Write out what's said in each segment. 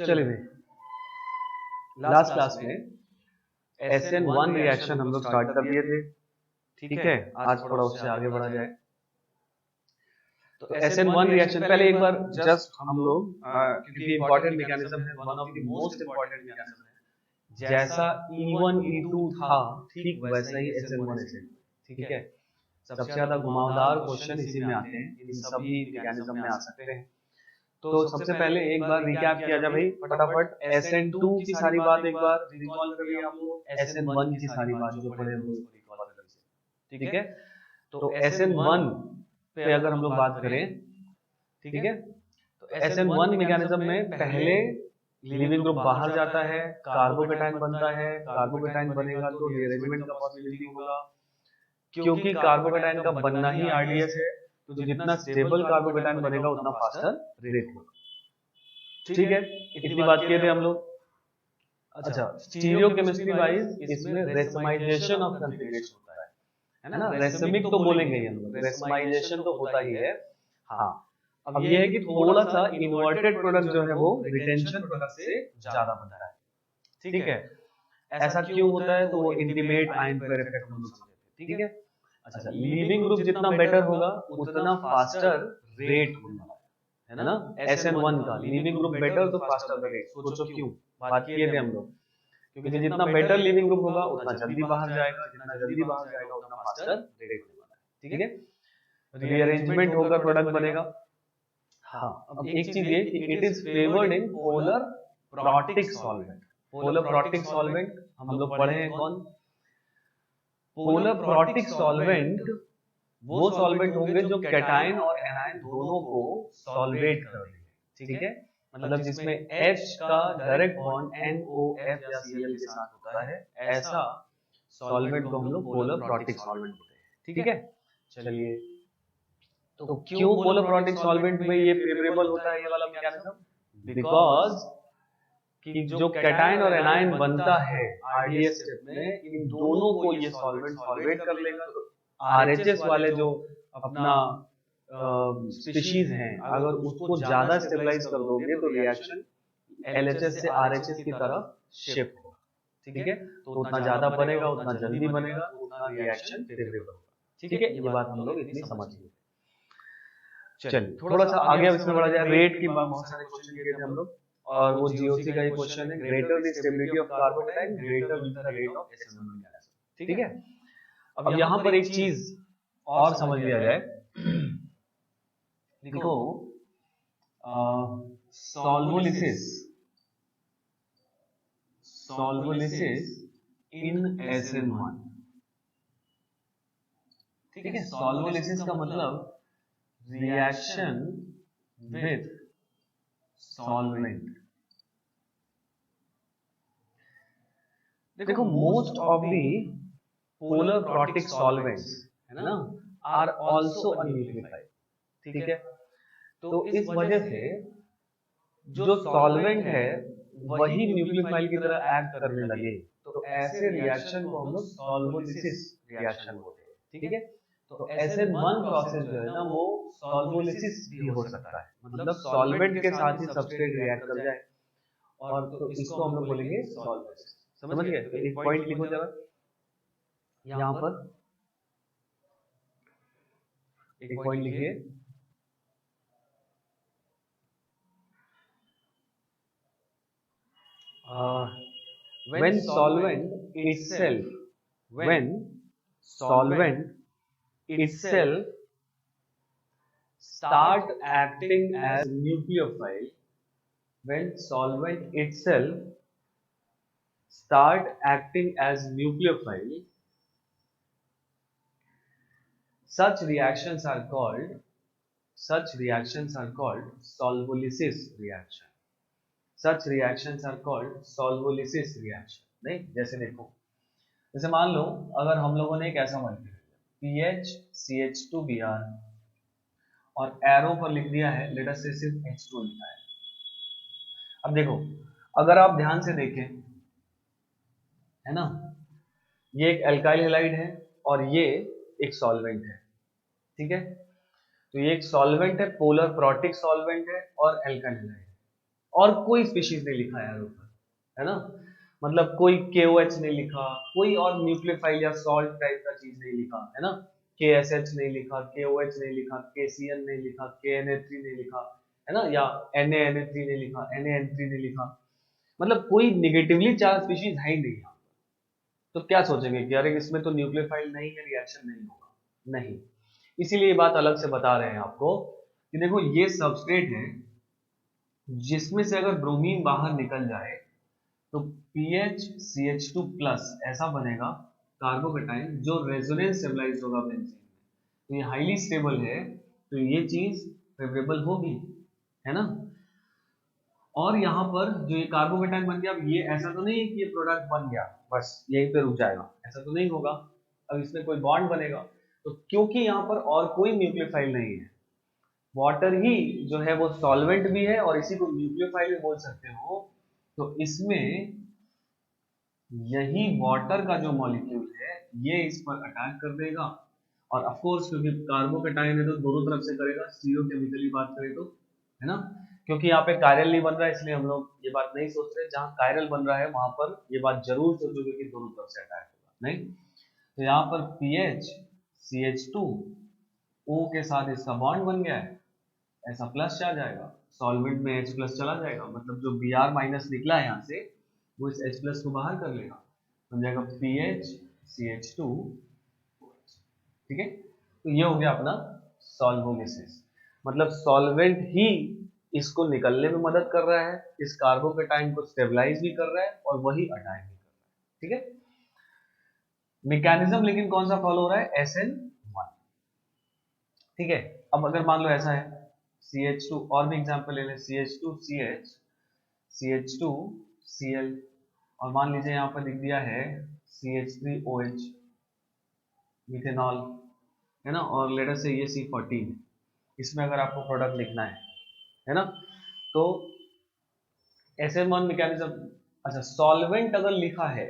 चलिए भाई, last class में SN1 रिएक्शन हम लोग स्टार्ट कर दिए थे। ठीक है, आज थोड़ा उससे आगे बढ़ा जाए। तो SN1 रिएक्शन पहले एक बार जस्ट हम लोग क्योंकि इंपॉर्टेंट मैकेनिज्म है, one of the most important mechanism है। जैसा E1 E2 था ठीक वैसा ही SN1 SN2। ठीक है, सबसे ज्यादा घुमावदार क्वेश्चन इसी में आते हैं, इन सभी मैकेनिज्म में आ सकते हैं। तो सबसे पहले एक बार रिकैप किया जाए भाई फटाफट। SN2 की सारी बात एक बार रिकॉल कर लिया हम लोग, SN1 की सारी बात जो पढ़े हम लोग रिकॉल कर लीजिए। ठीक है, तो SN1 पे अगर हम लोग बात करें, ठीक है, तो SN1 मैकेनिज्म में पहले लिविंग ग्रुप बाहर जाता है, कार्बोकेटाइन बनता है। कार्बोकेटाइन बनेगा तो रीअरेंजमेंट का पॉसिबिलिटी होगा, क्योंकि कार्बोकेटाइन का बनना ही RDS है। तो जितना स्टेबल कार्बोकेटाइन बनेगा उतना फास्टर रेट होगा। ठीक है, इतनी बात किए थे हम लोग। अच्छा, स्टीरियोकेमिस्ट्री वाइज इसमें रेसमाइजेशन ऑफ कॉन्फिगरेशन होता है ना। रेसमिक तो बोलेंगे ही हम लोग, रेसमाइजेशन तो होता ही है। हाँ, अब ये है कि थोड़ा सा इन्वर्टेड प्रोडक्ट जो है वो रिटेंशन प्रोडक्ट से ज्यादा बनता है। ठीक है, ऐसा क्यों होता है? तो वो इंटीमेट आयन पेयर इफेक्ट हम लोग समझते हैं। ठीक है, अच्छा, लीविंग ग्रुप जितना बेटर होगा उतना फास्टर रेट होगा, है ना। SN1 का लीविंग ग्रुप बेटर तो फास्टर द रेट। सोचो क्यों, बात किए थे हम लोग, क्योंकि जितना बेटर लिविंग ग्रुप होगा उतना जल्दी बाहर जाएगा, जितना जल्दी बाहर जाएगा उतना फास्टर रेट होगा। ठीक है, रीअरेंजमेंट होगा, प्रोडक्ट बनेगा। हाँ, अब एक चीज ये कि it is favoured in polar protic solvent. Polar protic solvent हम लोग पढ़े हैं कौन? पोलर प्रोटिक सॉल्वेंट वो सॉल्वेंट होंगे जो कैटायन और एनायन दोनों को सॉल्वेट कर देंगे। ठीक है, मतलब जिसमें H का डायरेक्ट बॉन्ड NOF या Cl के साथ होता है, ऐसा सॉल्वेंट को हम लोग पोलर प्रोटिक सॉल्वेंट बोलते हैं। ठीक है, चलिए, तो क्यों पोलर प्रोटिक सॉल्वेंट में ये फेवरेबल होता है ये वाला मैकेनिज्म? बिकॉज कि जो कैटायन और एनायन बनता है RDS स्टेप में, इन दोनों को ये सॉल्वेंट सॉल्वेट कर लेगा। तो RHS वाले जो अपना स्पीशीज हैं, अगर उसको ज्यादा स्टेबलाइज कर दोगे तो रिएक्शन LHS से RHS की तरफ शिफ्ट होगा। ठीक है, तो उतना ज्यादा बनेगा, उतना जल्दी बनेगा, उतना रिएक्शन फेवरेबल होगा। ठीक है, ये बात हम लोग इतनी समझ लिए। चलिए थोड़ा सा आगे अब इसमें बढ़ा जाए। रेट की बहुत सारे क्वेश्चन किए थे हम लोग, और वो GOC का ही क्वेश्चन है। Greater the stability of carbocation greater will the rate of SN1 mechanism. ठीक है, अब यहाँ पर एक चीज और समझ लिया जाए। देखो, सॉल्वोलिसिस इन SN1। ठीक है, सॉल्वोलिसिस का मतलब रिएक्शन विथ सॉल्वेंट। देखो, most of the polar protic solvents, है ना, आर आल्सो अनयूटिलाइज्ड। ठीक है, तो इस वजह से जो सॉल्वेंट है वही न्यूक्लियोफाइल की तरह एक्ट करने लगे, तो ऐसे रिएक्शन को हम लोग सॉल्वोलिसिस रिएक्शन बोलते हैं। ठीक है, तो SN1 प्रोसेस जो है ना वो सॉल्वोलिसिस भी हो सकता है, मतलब सॉल्वेंट के साथ ही सबस्ट्रेट रिएक्ट कर जाए, और तो इसको हम लोग बोलेंगे सॉल्वोलिसिस। समझ गए? तो एक पॉइंट लिखो जरा यहां पर, एक पॉइंट लिखिए, when solvent itself start acting as nucleophile, when solvent itself start acting as nucleophile, such reactions are called solvolysis reaction. Such reactions are called solvolysis reaction. नहीं, जैसे देखो, जैसे मान लो अगर हम लोगों ने एक ऐसा मॉलिक्यूल PHCH2Br और एरो पर लिख दिया है, लेट अस से सिर्फ H2 लिखा है। अब देखो, अगर आप ध्यान से देखें, है ना, ये एक एल्काइल हैलाइड है और ये एक सॉल्वेंट है। ठीक है, तो ये एक सॉल्वेंट है, पोलर प्रोटिक सॉल्वेंट है और एल्काइल हैलाइड है। और कोई स्पीशीज नहीं लिखा यार ऊपर, है ना, मतलब कोई KOH नहीं लिखा, कोई और न्यूक्लियोफाइल या सॉल्ट टाइप का चीज नहीं लिखा, है ना, KSH नहीं लिखा, KOH नहीं लिखा, KCN नहीं लिखा, KNA3 नहीं लिखा, है ना, या NaNA3 नहीं लिखा, NaN3 नहीं लिखा, मतलब कोई निगेटिवली चार्ज स्पीशीज है ही नहीं यहाँ। तो क्या सोचेंगे कि अरे इसमें तो न्यूक्लियोफाइल नहीं है, रिएक्शन नहीं होगा, नहीं, इसीलिए ये बात अलग से बता रहे हैं आपको कि देखो ये सबस्ट्रेट है जिसमें से अगर ब्रोमीन बाहर निकल जाए तो PHCH2 प्लस ऐसा बनेगा कार्बोकेटाइन जो रेजोनेंस स्टेबलाइज होगा बेंजीन में, तो ये हाईली स्टेबल है, तो ये चीज फेवरेबल होगी, है ना। और यहाँ पर जो ये कार्बोकेटाइन बन गया, अब ये ऐसा तो नहीं है कि ये प्रोडक्ट बन गया बस यहीं पे रुक जाएगा, ऐसा तो नहीं होगा, अब इसमें कोई बॉन्ड बनेगा, तो क्योंकि यहाँ पर और कोई न्यूक्लियोफाइल नहीं है, वाटर ही जो है वो सॉल्वेंट भी है और इसी को न्यूक्लियोफाइल भी बोल सकते हो, तो इसमें यही वाटर का जो मॉलिक्यूल है ये इस पर अटैक कर देगा, और ऑफ कोर्स क्योंकि कार्बोकेटाइन है तो दोनों तरफ से करेगा, स्टीरियोकेमिकली बात करें तो, है ना, क्योंकि यहाँ पे कायरल नहीं बन रहा है इसलिए हम लोग ये बात नहीं सोच रहे, जहाँ कायरल बन रहा है वहां पर ये बात जरूर सोचोगे कि दोनों तरफ से अटैक होगा, नहीं, तो यहाँ पर PHCH2 O के साथ इसका बॉन्ड बन गया है, ऐसा प्लस आ जाएगा, सॉल्वेंट में H प्लस चला जाएगा, मतलब जो Br माइनस निकला है यहाँ से वो इस H प्लस को बाहर कर लेगा, बन जाएगा PHCH2, ठीक है, तो ये हो गया अपना सॉल्वोलिसिस, मतलब सॉल्वेंट ही इसको निकलने में मदद कर रहा है, इस कार्बोकेटाइन को स्टेबलाइज भी कर रहा है और वही अटैक भी कर रहा है, ठीक है। मैकेनिज्म लेकिन कौन सा फॉलो हो रहा है, SN1, ठीक है। अब अगर मान लो ऐसा है CH2, और भी एग्जांपल ले लें, CH2CH, CH2Cl, और मान लीजिए यहाँ पर लिख दिया है CH3OH, मिथेनॉल, है ना, और लेटर से ये C14, इसमें अगर आपको प्रोडक्ट लिखना है ना, तो SN1 मैकेनिज्म, अच्छा सॉल्वेंट अगर लिखा है,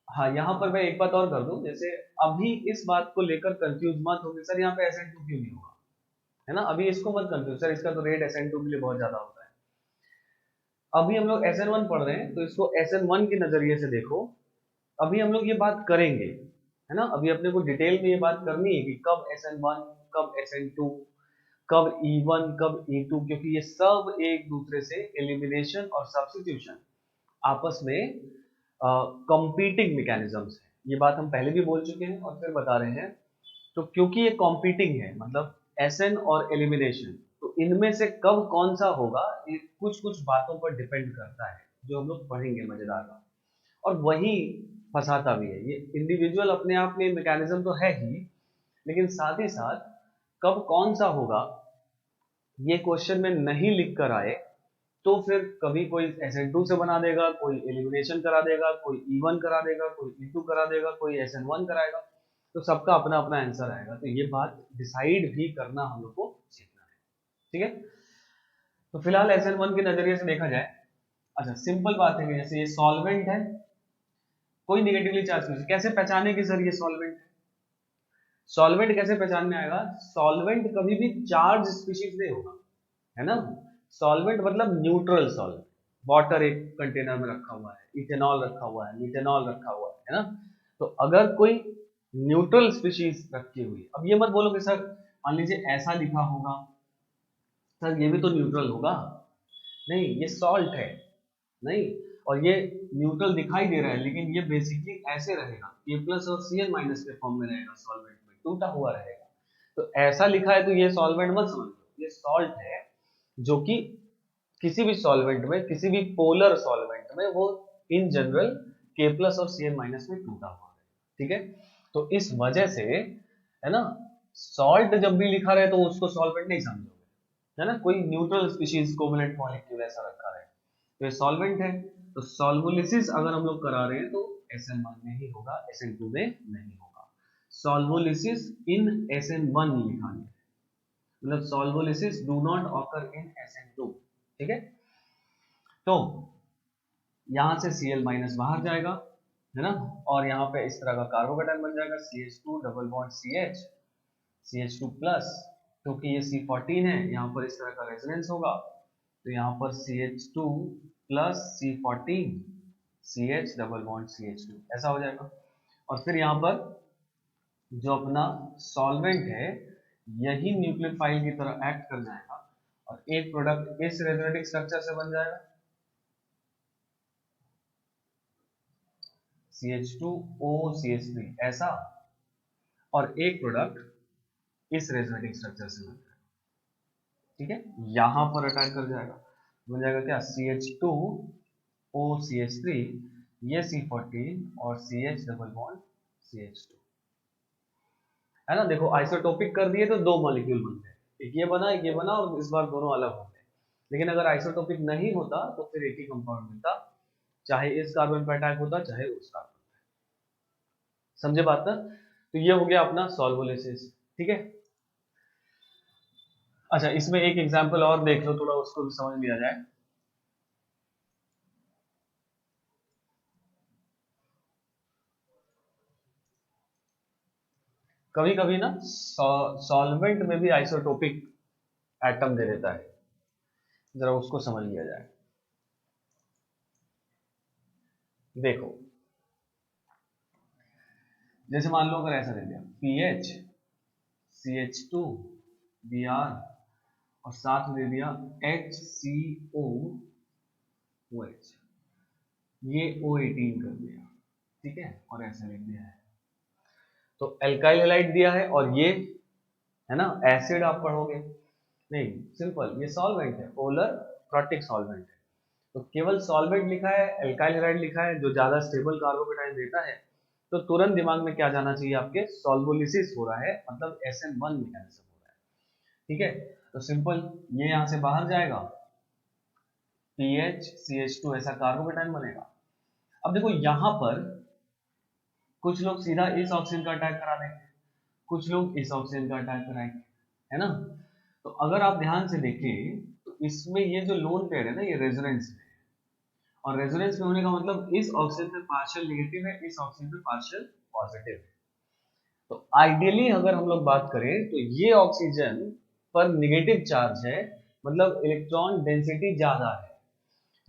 हाँ यहाँ पर मैं एक बात और कर दूं, जैसे अभी इस बात को लेकर कंफ्यूज मत हो कि सर यहाँ पे SN2 क्यों नहीं होगा, है ना, अभी इसको मत कंफ्यूज, सर इसका तो रेट SN2 के लिए बहुत ज्यादा होता है, अभी हम लोग SN1 पढ़ रहे हैं तो इसको SN1 के नजरिए से देखो, अभी हम लोग ये बात करेंगे, है ना, अभी अपने को डिटेल में ये बात करनी है कि कब SN1, कब SN2, कब E1, कब E2, क्योंकि ये सब एक दूसरे से एलिमिनेशन और सब्स्टिट्यूशन आपस में कंपीटिंग मैकेनिज्म्स है, ये बात हम पहले भी बोल चुके हैं और फिर बता रहे हैं, तो क्योंकि ये कॉम्पिटिंग है, मतलब SN और एलिमिनेशन, तो इनमें से कब कौन सा होगा ये कुछ कुछ बातों पर डिपेंड करता है जो हम लोग पढ़ेंगे मजेदार बात, और वही फंसाता भी है, ये इंडिविजुअल अपने आप में मैकेनिज्म तो है ही, लेकिन साथ ही साथ कब कौन सा होगा ये क्वेश्चन में नहीं लिख कर आए तो फिर कभी कोई SN2 से बना देगा, कोई एलिमिनेशन करा देगा, कोई E1 करा देगा, कोई E2 करा देगा, कोई SN1 कराएगा, तो सबका अपना अपना आंसर आएगा, तो ये बात डिसाइड भी करना हम लोग को सीखना है, ठीक है। तो फिलहाल SN1 के नजरिए से देखा जाए, अच्छा सिंपल बात है कि जैसे ये सॉल्वेंट है, कोई निगेटिवली चार्ज कैसे पहचाने कि सर ये सॉल्वेंट है, सॉल्वेंट कैसे पहचान में आएगा, सॉल्वेंट कभी भी चार्ज स्पीशीज नहीं होगा, है ना, सॉल्वेंट मतलब न्यूट्रल सॉल्वेंट, वाटर एक कंटेनर में रखा हुआ है, इथेनॉल रखा हुआ है, मिथेनॉल रखा हुआ है ना, तो अगर कोई न्यूट्रल स्पीशीज रखी हुई, अब ये मत बोलो कि सर मान लीजिए ऐसा लिखा होगा, सर ये भी तो न्यूट्रल होगा, नहीं ये सॉल्ट है, नहीं, और ये न्यूट्रल दिखाई दे रहा है लेकिन ये बेसिकली ऐसे रहेगा, K प्लस और Cl माइनस के फॉर्म में रहेगा, सॉल्वेंट में टूटा हुआ रहेगा, तो ऐसा लिखा है तो ये सॉल्वेंट मत समझो, ये सॉल्ट है, जो कि किसी भी सॉल्वेंट में, किसी भी पोलर सॉल्वेंट में वो इन जनरल K प्लस और Cl माइनस में टूटा हुआ है, ठीक है, तो इस वजह से, है ना, सॉल्ट जब भी लिखा रहे तो उसको सॉल्वेंट नहीं समझोगे, है ना, कोई न्यूट्रल स्पीशीज कोवलेंट मॉलिक्यूल ऐसा रखा है तो ये सॉल्वेंट है, तो सॉल्वोलिसिस अगर हम लोग करा रहे हैं तो SN1 में ही होगा, SN2 में नहीं होगा, सॉल्वोलिसिस इन SN1 लिखा गया है, मतलब solvolysis do not occur in SN2, ठीक है, तो यहां से Cl माइनस बाहर जाएगा, है ना, और यहाँ पे इस तरह का कार्बोकेटाइन बन जाएगा CH2 double bond CH, CH2 plus, क्योंकि ये C14 है यहाँ पर इस तरह का रेजोनेंस होगा, तो यहाँ पर CH2 plus C14 CH double bond CH2 ऐसा हो जाएगा। और फिर यहाँ पर जो अपना सॉल्वेंट है यही न्यूक्लियोफाइल की तरह एक्ट कर जाएगा और एक प्रोडक्ट इस रेजोनेटिंग स्ट्रक्चर से बन जाएगा CH2OCH3 ऐसा, और एक प्रोडक्ट इस रेजोनेटिंग स्ट्रक्चर से बन जाएगा। ठीक है, यहां पर अटैक कर जाएगा, बन जाएगा क्या CH2OCH3, ये C14 और CH डबल बॉन्ड CH2 है ना। देखो आइसोटोपिक कर दिए तो दो मॉलिक्यूल बनते हैं, एक ये बना और इस बार दोनों अलग हो गए। लेकिन अगर आइसोटोपिक नहीं होता तो फिर एक ही कंपाउंड मिलता, चाहे इस कार्बन पर अटैक होता चाहे उस कार्बन पर। समझे बात ना। तो ये हो गया अपना सॉल्वोलिसिस। ठीक है, अच्छा इसमें एक एग्जांपल और देख लो, थोड़ा उसको भी समझ लिया जाए। कभी कभी ना सॉल्वेंट में भी आइसोटोपिक एटम दे देता है, जरा उसको समझ लिया जाए। देखो जैसे मान लो अगर ऐसा दे दिया PH CH2 Br और साथ में दे दिया HCOOH, ये O18 कर दिया। ठीक है, और ऐसा लिख दिया है तो एल्काइल हैलाइड दिया है, और ये है ना एसिड आप पढ़ोगे नहीं, सिंपल ये सॉल्वेंट है, पोलर प्रोटिक सॉल्वेंट है। तो केवल सॉल्वेंट लिखा है, एल्काइल हैलाइड लिखा है जो ज्यादा स्टेबल कार्बोकेटाइन देता है, तो तुरंत दिमाग में क्या जाना चाहिए आपके, सॉल्वोलिसिस हो रहा है, मतलब SN1 मैकेनिज्म हो रहा है। ठीक है, तो सिंपल ये यहां से बाहर जाएगा, PHCH2 ऐसा कार्बोकेटाइन बनेगा। अब देखो यहां पर कुछ लोग सीधा इस ऑक्सीजन का अटैक करा देंगे, कुछ लोग इस ऑक्सीजन का अटैक कराएंगे, है ना। तो अगर आप ध्यान से देखें तो इसमें ये जो लोन पेयर है ना, ये रेजोनेंस में है, और रेजोनेंस में होने का मतलब इस ऑक्सीजन पे पार्शियल नेगेटिव है, इस ऑक्सीजन पे पार्शियल पॉजिटिव है। तो आइडियली अगर हम लोग बात करें तो ये ऑक्सीजन पर नेगेटिव चार्ज है, मतलब इलेक्ट्रॉन डेंसिटी ज्यादा है,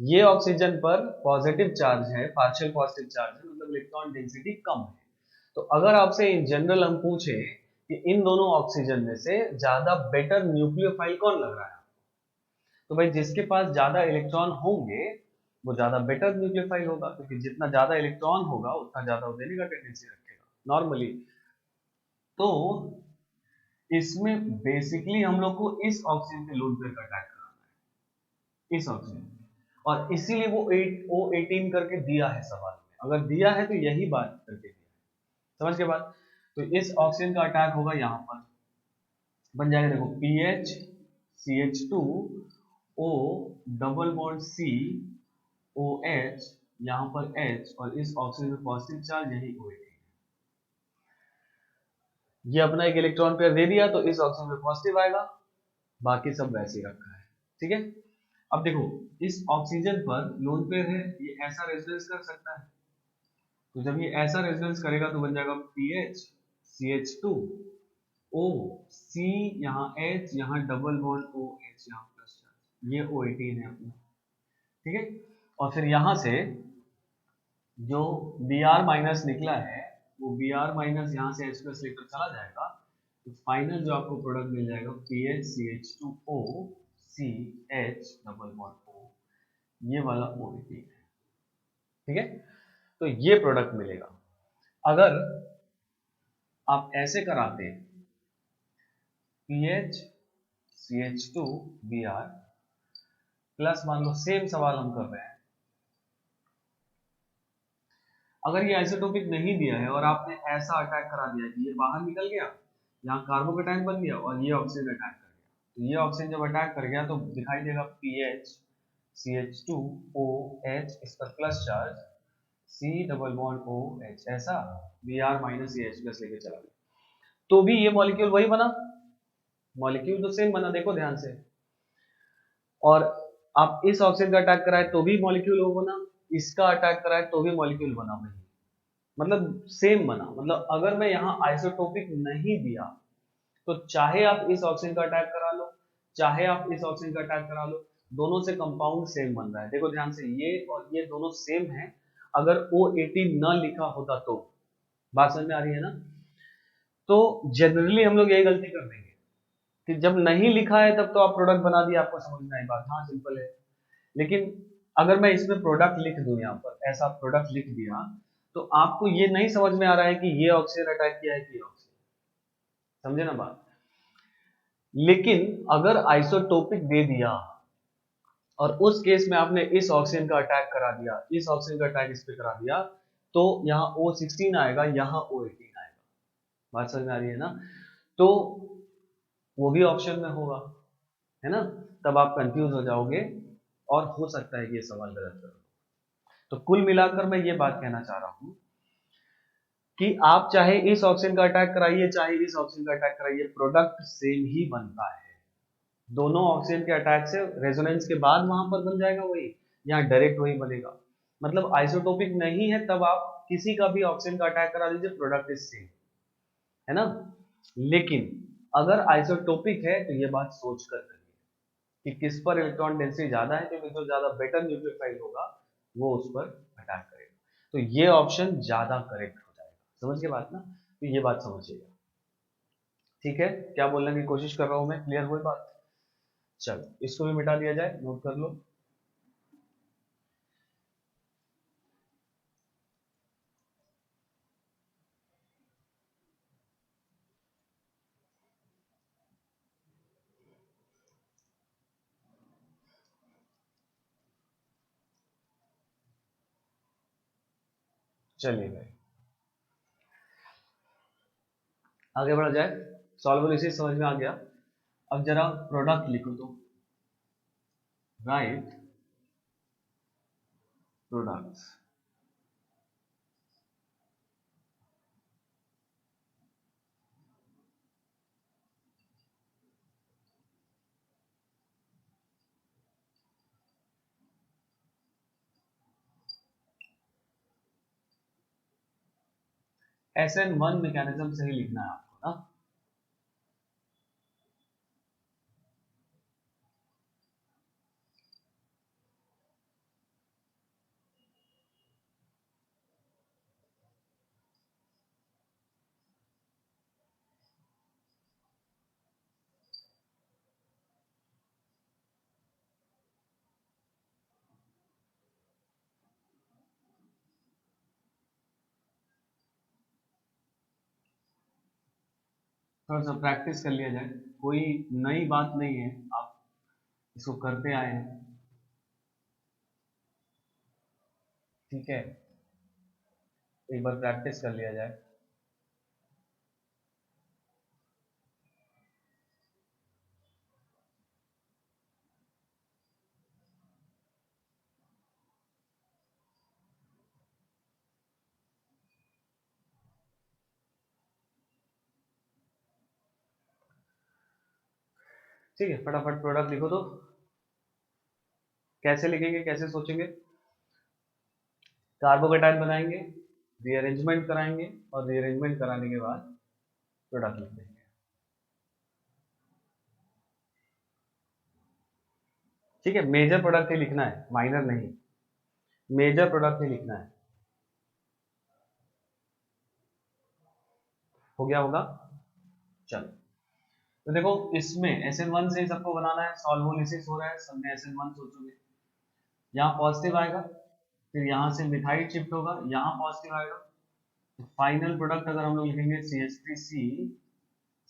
ये ऑक्सीजन पर पॉजिटिव चार्ज है, पार्शियल पॉजिटिव चार्ज है, मतलब इलेक्ट्रॉन डेंसिटी कम है। तो अगर आपसे इन जनरल हम पूछे कि इन दोनों ऑक्सीजन में से ज्यादा बेटर न्यूक्लियोफाइल कौन लग रहा है, तो भाई जिसके पास ज्यादा इलेक्ट्रॉन होंगे वो ज्यादा बेटर न्यूक्लियोफाइल होगा, क्योंकि जितना ज्यादा इलेक्ट्रॉन होगा उतना ज्यादा वो देने का टेंडेंसी रखेगा नॉर्मली। तो इसमें बेसिकली हम लोग को इस ऑक्सीजन के लोन पेयर का अटैक कराना है, इस ऑक्सीजन, और इसीलिए वो O18 करके दिया है सवाल में, अगर दिया है तो यही बात करके दिया है। समझ के बाद तो इस ऑक्सीजन का अटैक होगा यहाँ पर, बन जाएगा देखो PH CH2 O double bond C OH, यहाँ पर H, और इस ऑक्सीजन में पॉजिटिव चार्ज यही O18, ये अपना एक इलेक्ट्रॉन पेयर दे दिया तो इस ऑक्सीजन में पॉजिटिव आएगा, बाकी सब वैसे ही रखा है। ठीक है, अब देखो इस ऑक्सीजन पर लोन पेयर है, ये ऐसा रेजोनेंस कर सकता है, तो जब ये ऐसा रेजोनेंस करेगा तो बन जाएगा PH CH2 O C, यहाँ H, यहाँ डबल बॉन्ड OH, यहाँ प्लस चार्ज, ये O18 है अपना। ठीक है, और फिर यहां से जो Br माइनस निकला है वो Br माइनस यहाँ से H प्लस लेकर चला जाएगा, तो फाइनल जो आपको प्रोडक्ट मिल जाएगा PHCH2O CH double bond O, ये वाला O18 है। ठीक है, तो ये प्रोडक्ट मिलेगा। अगर आप ऐसे कराते हैं PH CH2 Br प्लस, मान लो सेम सवाल हम कर रहे हैं, अगर ये आइसोटोपिक नहीं दिया है और आपने ऐसा अटैक करा दिया कि ये बाहर निकल गया, यहाँ कार्बोकेटाइन बन गया और ये ऑक्सीजन अटैक कर गया, तो ये ऑक्सीजन जब अटैक कर गया तो दिखाई देगा PH CH2OH, इस पर plus charge, C double bond OH, ऐसा Br माइनस ये H प्लस लेके चला गया, तो भी ये मॉलिक्यूल वही बना, मॉलिक्यूल तो सेम बना, देखो ध्यान से। और आप इस ऑक्सीजन का अटैक कराए तो भी मॉलिक्यूल वो बना, इसका अटैक कराए तो भी मॉलिक्यूल बना वही, मतलब सेम बना। मतलब अगर मैं यहाँ आइसोटोपिक नहीं दिया तो चाहे आप इस ऑक्सीजन का अटैक करा लो, चाहे आप इस ऑक्सीजन का अटैक करा लो, दोनों से कंपाउंड सेम बन रहा है। देखो ध्यान से, ये और ये दोनों सेम है, अगर O18 न लिखा होता तो। बात समझ में आ रही है ना? तो जनरली हम लोग यही गलती कर देंगे कि जब नहीं लिखा है तब तो आप प्रोडक्ट बना दिया, आपको समझ में आई बात, हाँ सिंपल है। लेकिन अगर मैं इसमें प्रोडक्ट लिख दूं, यहाँ पर ऐसा प्रोडक्ट लिख दिया, तो आपको ये नहीं समझ में आ रहा है कि ये ऑक्सीजन अटैक किया है कि ये ऑक्सीजन, समझे ना बात? लेकिन अगर आइसोटोपिक दे दिया और उस केस में आपने इस ऑक्सीजन का अटैक करा दिया, इस ऑक्सीजन का अटैक इस पे करा दिया, तो यहाँ O16 आएगा, यहाँ O18 आएगा। बात समझ में आ रही है ना? तो वो भी ऑप्शन में होगा, है ना? तब आप कंफ्यूज हो जाओगे और हो सकता है कि ये सवाल गलत करो। तो कुल मिलाकर मैं ये बात कहना चाह रहा हूं कि आप चाहे इस ऑक्सीजन का अटैक कराइए, चाहे इस ऑक्सीजन का अटैक कराइए, प्रोडक्ट सेम ही बनता है। दोनों ऑक्सीजन के अटैक से रेजोनेंस के बाद वहां पर बन जाएगा वही, यहाँ डायरेक्ट वही बनेगा। मतलब आइसोटोपिक नहीं है तब आप किसी का भी ऑक्सीजन का अटैक करा दीजिए, प्रोडक्ट इज सेम, है ना? लेकिन अगर आइसोटोपिक है तो ये बात सोच कर करिए कि किस पर इलेक्ट्रॉन डेंसिटी ज्यादा है, क्योंकि जो ज्यादा बेटर न्यूक्लियोफाइल होगा वो उस पर अटैक करेगा। तो ये ऑप्शन ज्यादा करेक्ट हो जाएगा। समझ के बात ना? तो ये बात समझिएगा, ठीक है? क्या बोलने की कोशिश कर रहा हूं मैं, क्लियर हुई बात? चलो इसको भी मिटा दिया जाए, नोट कर लो। चलिए भाई आगे बढ़ा जाए। सॉल्वोलिसिस समझ में आ गया। अब जरा प्रोडक्ट लिखो तो, राइट प्रोडक्ट्स। SN1 मैकेनिज्म से ही लिखना है आपको ना। थोड़ा सा प्रैक्टिस कर लिया जाए, कोई नई बात नहीं है, आप इसको करते आए हैं, ठीक है? एक बार प्रैक्टिस कर लिया जाए। ठीक है, फटाफट प्रोडक्ट लिखो तो। कैसे लिखेंगे, कैसे सोचेंगे? कार्बोकेटाइन बनाएंगे, रीअरेंजमेंट कराएंगे, और रीअरेंजमेंट कराने के बाद प्रोडक्ट लिख देंगे। ठीक है, मेजर प्रोडक्ट ही लिखना है, माइनर नहीं, मेजर प्रोडक्ट ही लिखना है। हो गया होगा? चलो तो देखो, इसमें SN1 से सबको बनाना है, सॉल्वोलिसिस हो रहा है, सब में SN1 सोचोगे, यहाँ पॉजिटिव आएगा, फिर यहाँ से मिथाइल शिफ्ट होगा, यहाँ पॉजिटिव आएगा, तो फाइनल प्रोडक्ट अगर हम लोग लिखेंगे CH3C,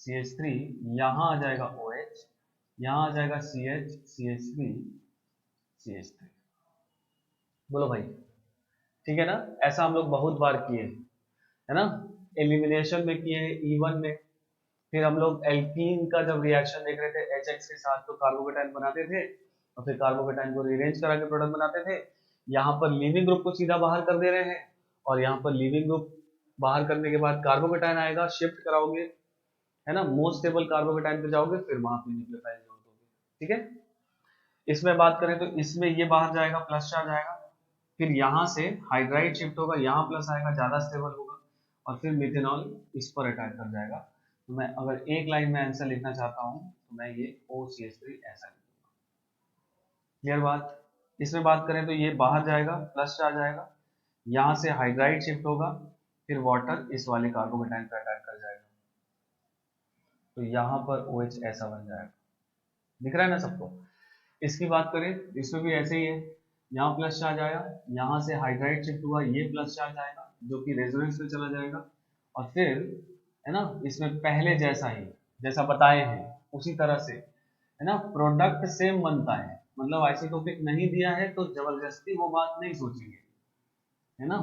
CH3, यहाँ आ जाएगा OH, यहाँ आ जाएगा CH, CH3, CH3। बोलो भाई, ठीक है ना? ऐसा हम लोग बहुत बार किए, है ना? एलिमिनेशन में किए हैं, E1 में। फिर हम लोग एल्कीन का जब रिएक्शन देख रहे थे HX के साथ, तो कार्बोकेटाइन बनाते थे और फिर कार्बोकेटाइन को रीअरेंज करा के प्रोडक्ट बनाते थे। यहाँ पर लीविंग ग्रुप को सीधा बाहर कर दे रहे हैं, और यहाँ पर लीविंग ग्रुप बाहर करने के बाद कार्बोकेटाइन आएगा, शिफ्ट कराओगे, है ना? मोस्ट स्टेबल कार्बोकेटाइन पे जाओगे, फिर वहां पे न्यूक्लियोफाइल जोड़ दोगे, ठीक है? इसमें बात करें तो इसमें ये बाहर जाएगा, प्लस चार्ज आएगा, फिर यहाँ से हाइड्राइड शिफ्ट होगा, यहाँ प्लस आएगा, ज्यादा स्टेबल होगा, और फिर मिथेनॉल इस पर अटैक कर जाएगा। तो मैं अगर एक लाइन में आंसर लिखना चाहता हूँ तो मैं ये OCH3 ऐसा लिखूंगा, क्लियर बात। इसमें बात करें तो ये बाहर जाएगा, प्लस चार्ज आएगा, यहाँ से हाइड्राइड शिफ्ट होगा, फिर वाटर इस वाले कार्बोकेटाइन पर अटैक कर जाएगा, तो यहाँ पर OH ऐसा बन जाएगा। दिख रहा है ना सबको। इसकी बात करें इसमें भी ऐसे ही है, यहाँ प्लस चार्ज आया, यहाँ से हाइड्राइड शिफ्ट हुआ, ये प्लस चार्ज आएगा जो कि रेजोनेंस में चला जाएगा, और फिर है ना इसमें पहले जैसा ही, जैसा बताए हैं उसी तरह से है ना प्रोडक्ट सेम बनता है। मतलब आइसोटोपिक नहीं दिया है तो जबरदस्ती वो बात नहीं सोचेंगे, है ना,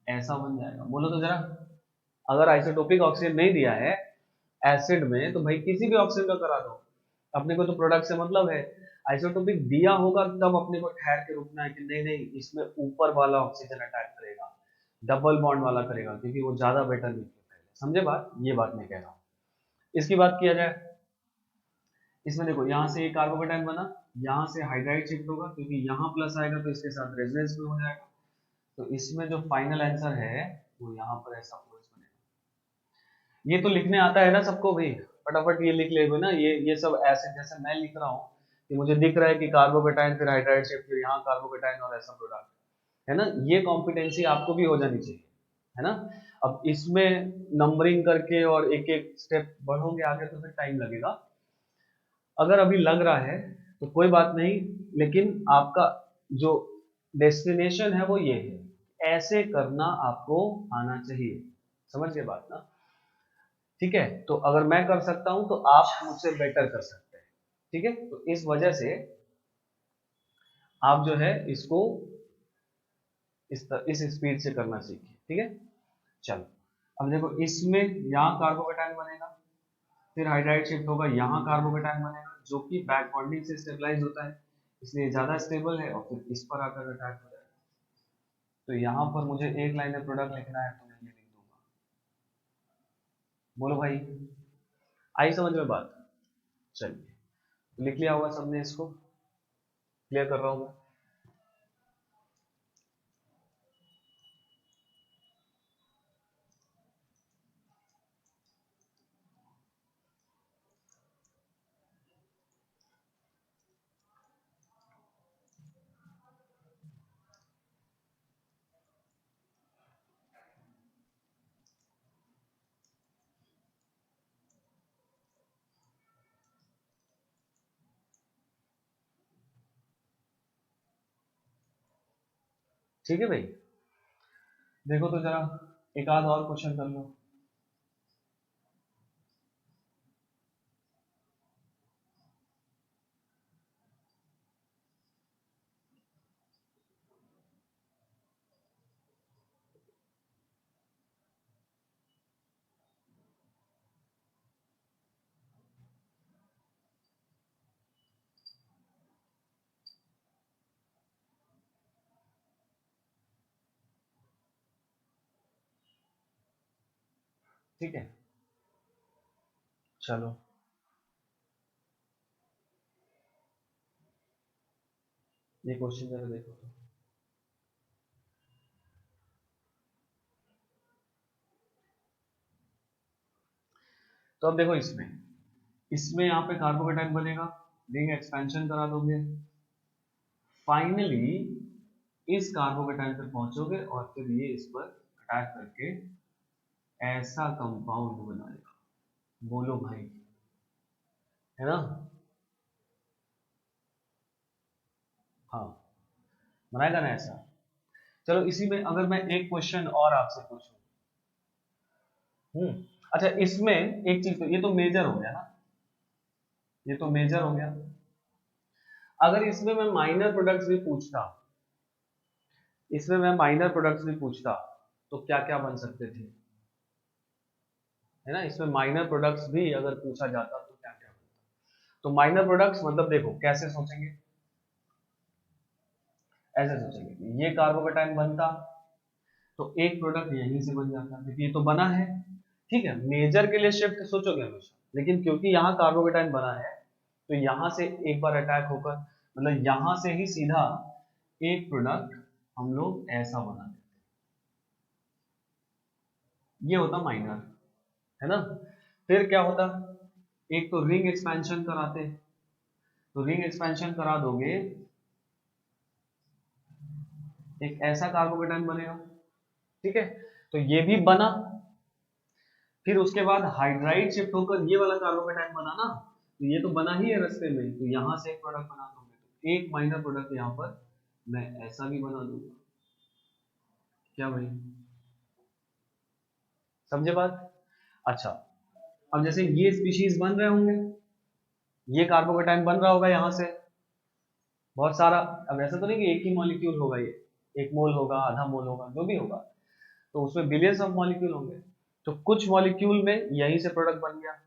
ऐसा बन जाएगा। बोलो तो जरा, अगर आइसोटोपिक ऑक्सीजन नहीं दिया है एसिड में तो भाई किसी भी ऑक्सीजन का करा दो, अपने को तो प्रोडक्ट से मतलब है। आइसोटोपिक दिया होगा तब अपने को ठहर के रुकना है कि नहीं नहीं इसमें ऊपर वाला ऑक्सीजन अटैक करेगा, डबल बॉन्ड वाला करेगा, क्योंकि वो ज्यादा बेटर नहीं है। समझे बात, ये बात मैं कह रहा हूँ। इसकी बात किया जाए, इसमें देखो यहाँ से एक कार्बोकेटाइन बना, यहाँ से हाइड्राइड शिफ्ट होगा, क्योंकि यहाँ प्लस आएगा तो इसके साथ रेजोनेंस में हो जाएगा, तो इसमें जो फाइनल आंसर है वो यहाँ पर ऐसा फोर्स बनेगा। ये तो लिखने आता है ना सबको भाई, फटाफट ये लिख ले ना, ये सब ऐसे जैसे मैं लिख रहा हूँ कि मुझे दिख रहा है कि कार्बोकेटाइन फिर हाइड्राइड शिफ्ट फिर यहाँ कार्बोकेटाइन और ऐसा प्रोडक्ट, है ना, ये कॉम्पिटेंसी आपको भी हो जानी चाहिए, है ना। अब इसमें नंबरिंग करके और एक एक स्टेप बढ़ोगे आगे तो फिर टाइम लगेगा। अगर अभी लग रहा है तो कोई बात नहीं, लेकिन आपका जो डेस्टिनेशन है वो ये है, ऐसे करना आपको आना चाहिए। समझ गए बात ना, ठीक है। तो अगर मैं कर सकता हूं तो आप मुझसे बेटर कर सकते हैं, ठीक है। तो इस वजह से आप जो है इसको इस स्पीड से करना सीखिए, ठीक है। चलो अब देखो, इसमें यहाँ कार्बोकेटाइन बनेगा, फिर हाइड्राइड शिफ्ट होगा, यहाँ कार्बोकेटाइन बनेगा जो कि बैक बॉन्डिंग से स्टेबलाइज होता है, इसलिए ज्यादा स्टेबल है, और फिर इस पर आकर अटैक हो जाएगा। तो यहाँ पर मुझे एक लाइन में प्रोडक्ट लिखना है तो मैं ये लिख दूंगा। बोलो भाई, आई समझ में बात। चलिए लिख लिया होगा सबने, इसको क्लियर कर रहा हूँ मैं। ठीक है भाई, देखो तो जरा एक आध और क्वेश्चन कर लो। ठीक है, चलो ये क्वेश्चन जरा देखो तो अब देखो इसमें इसमें यहाँ पे कार्बोकेटाइन बनेगा, रिंग एक्सपेंशन करा दोगे, फाइनली इस कार्बोकेटाइन पे पहुंचोगे और फिर ये इस पर अटैक करके ऐसा कंपाउंड बनाएगा। बोलो भाई, है ना। हाँ, बनाएगा ना ऐसा। चलो इसी में अगर मैं एक क्वेश्चन और आपसे पूछूं, अच्छा इसमें एक चीज, तो ये तो मेजर हो गया ना, ये तो मेजर हो गया। अगर इसमें मैं माइनर प्रोडक्ट्स भी पूछता, इसमें मैं माइनर प्रोडक्ट्स भी पूछता तो क्या क्या बन सकते थे, है ना। इसमें माइनर प्रोडक्ट्स भी अगर पूछा जाता तो क्या क्या बनता। तो माइनर प्रोडक्ट्स मतलब देखो कैसे सोचेंगे, ऐसे सोचेंगे, ये कार्बोकेटाइन बनता तो एक प्रोडक्ट यहीं से बन जाता, क्योंकि ये तो बना है, ठीक है। मेजर के लिए शिफ्ट सोचोगे हमेशा, लेकिन क्योंकि यहाँ कार्बोकेटाइन बना है तो यहाँ से एक बार अटैक होकर, मतलब यहाँ से ही सीधा एक प्रोडक्ट हम लोग ऐसा बना देते, ये होता माइनर, है ना। फिर क्या होता, एक तो रिंग एक्सपेंशन कराते, तो रिंग एक्सपेंशन करा दोगे एक ऐसा कार्बोकेटाइन बनेगा, ठीक है। तो ये भी बना, फिर उसके बाद हाइड्राइड शिफ्ट होकर ये वाला कार्बोकेटाइन बना ना, तो ये तो बना ही है रास्ते में, तो यहां से एक प्रोडक्ट बना दोगे, तो एक माइनर प्रोडक्ट यहाँ पर मैं ऐसा भी बना दूंगा। क्या भाई, समझे बात? अच्छा, अब जैसे ये स्पीशीज बन रहे होंगे, ये कार्बोकेटाइन बन रहा होगा यहाँ से बहुत सारा। अब ऐसा तो नहीं कि एक ही मॉलिक्यूल होगा, ये एक मोल होगा, आधा मोल होगा, जो भी होगा, तो उसमें बिलियंस ऑफ मॉलिक्यूल होंगे। तो कुछ मॉलिक्यूल में यहीं से प्रोडक्ट बन गया,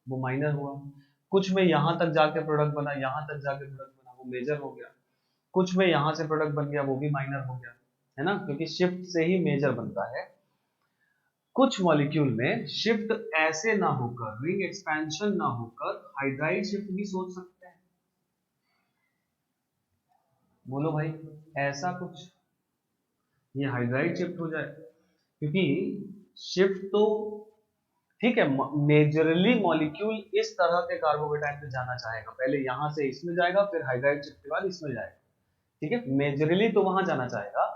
वो माइनर हुआ। कुछ में यहां तक जाके प्रोडक्ट बना, यहां तक जाके प्रोडक्ट बना, वो मेजर हो गया। कुछ में यहां से प्रोडक्ट बन गया, वो भी माइनर हो गया, है ना, क्योंकि शिफ्ट से ही मेजर बनता है। कुछ मॉलिक्यूल में शिफ्ट ऐसे ना होकर, रिंग एक्सपेंशन ना होकर हाइड्राइड शिफ्ट भी सोच सकते हैं। बोलो भाई, ऐसा कुछ, ये हाइड्राइड शिफ्ट हो जाए, क्योंकि शिफ्ट तो ठीक है, मेजरली मॉलिक्यूल इस तरह के कार्बोकेटाइन पे जाना चाहेगा, पहले यहां से इसमें जाएगा, फिर हाइड्राइड शिफ्ट के बाद इसमें जाएगा, ठीक है, मेजरली तो वहां जाना चाहेगा।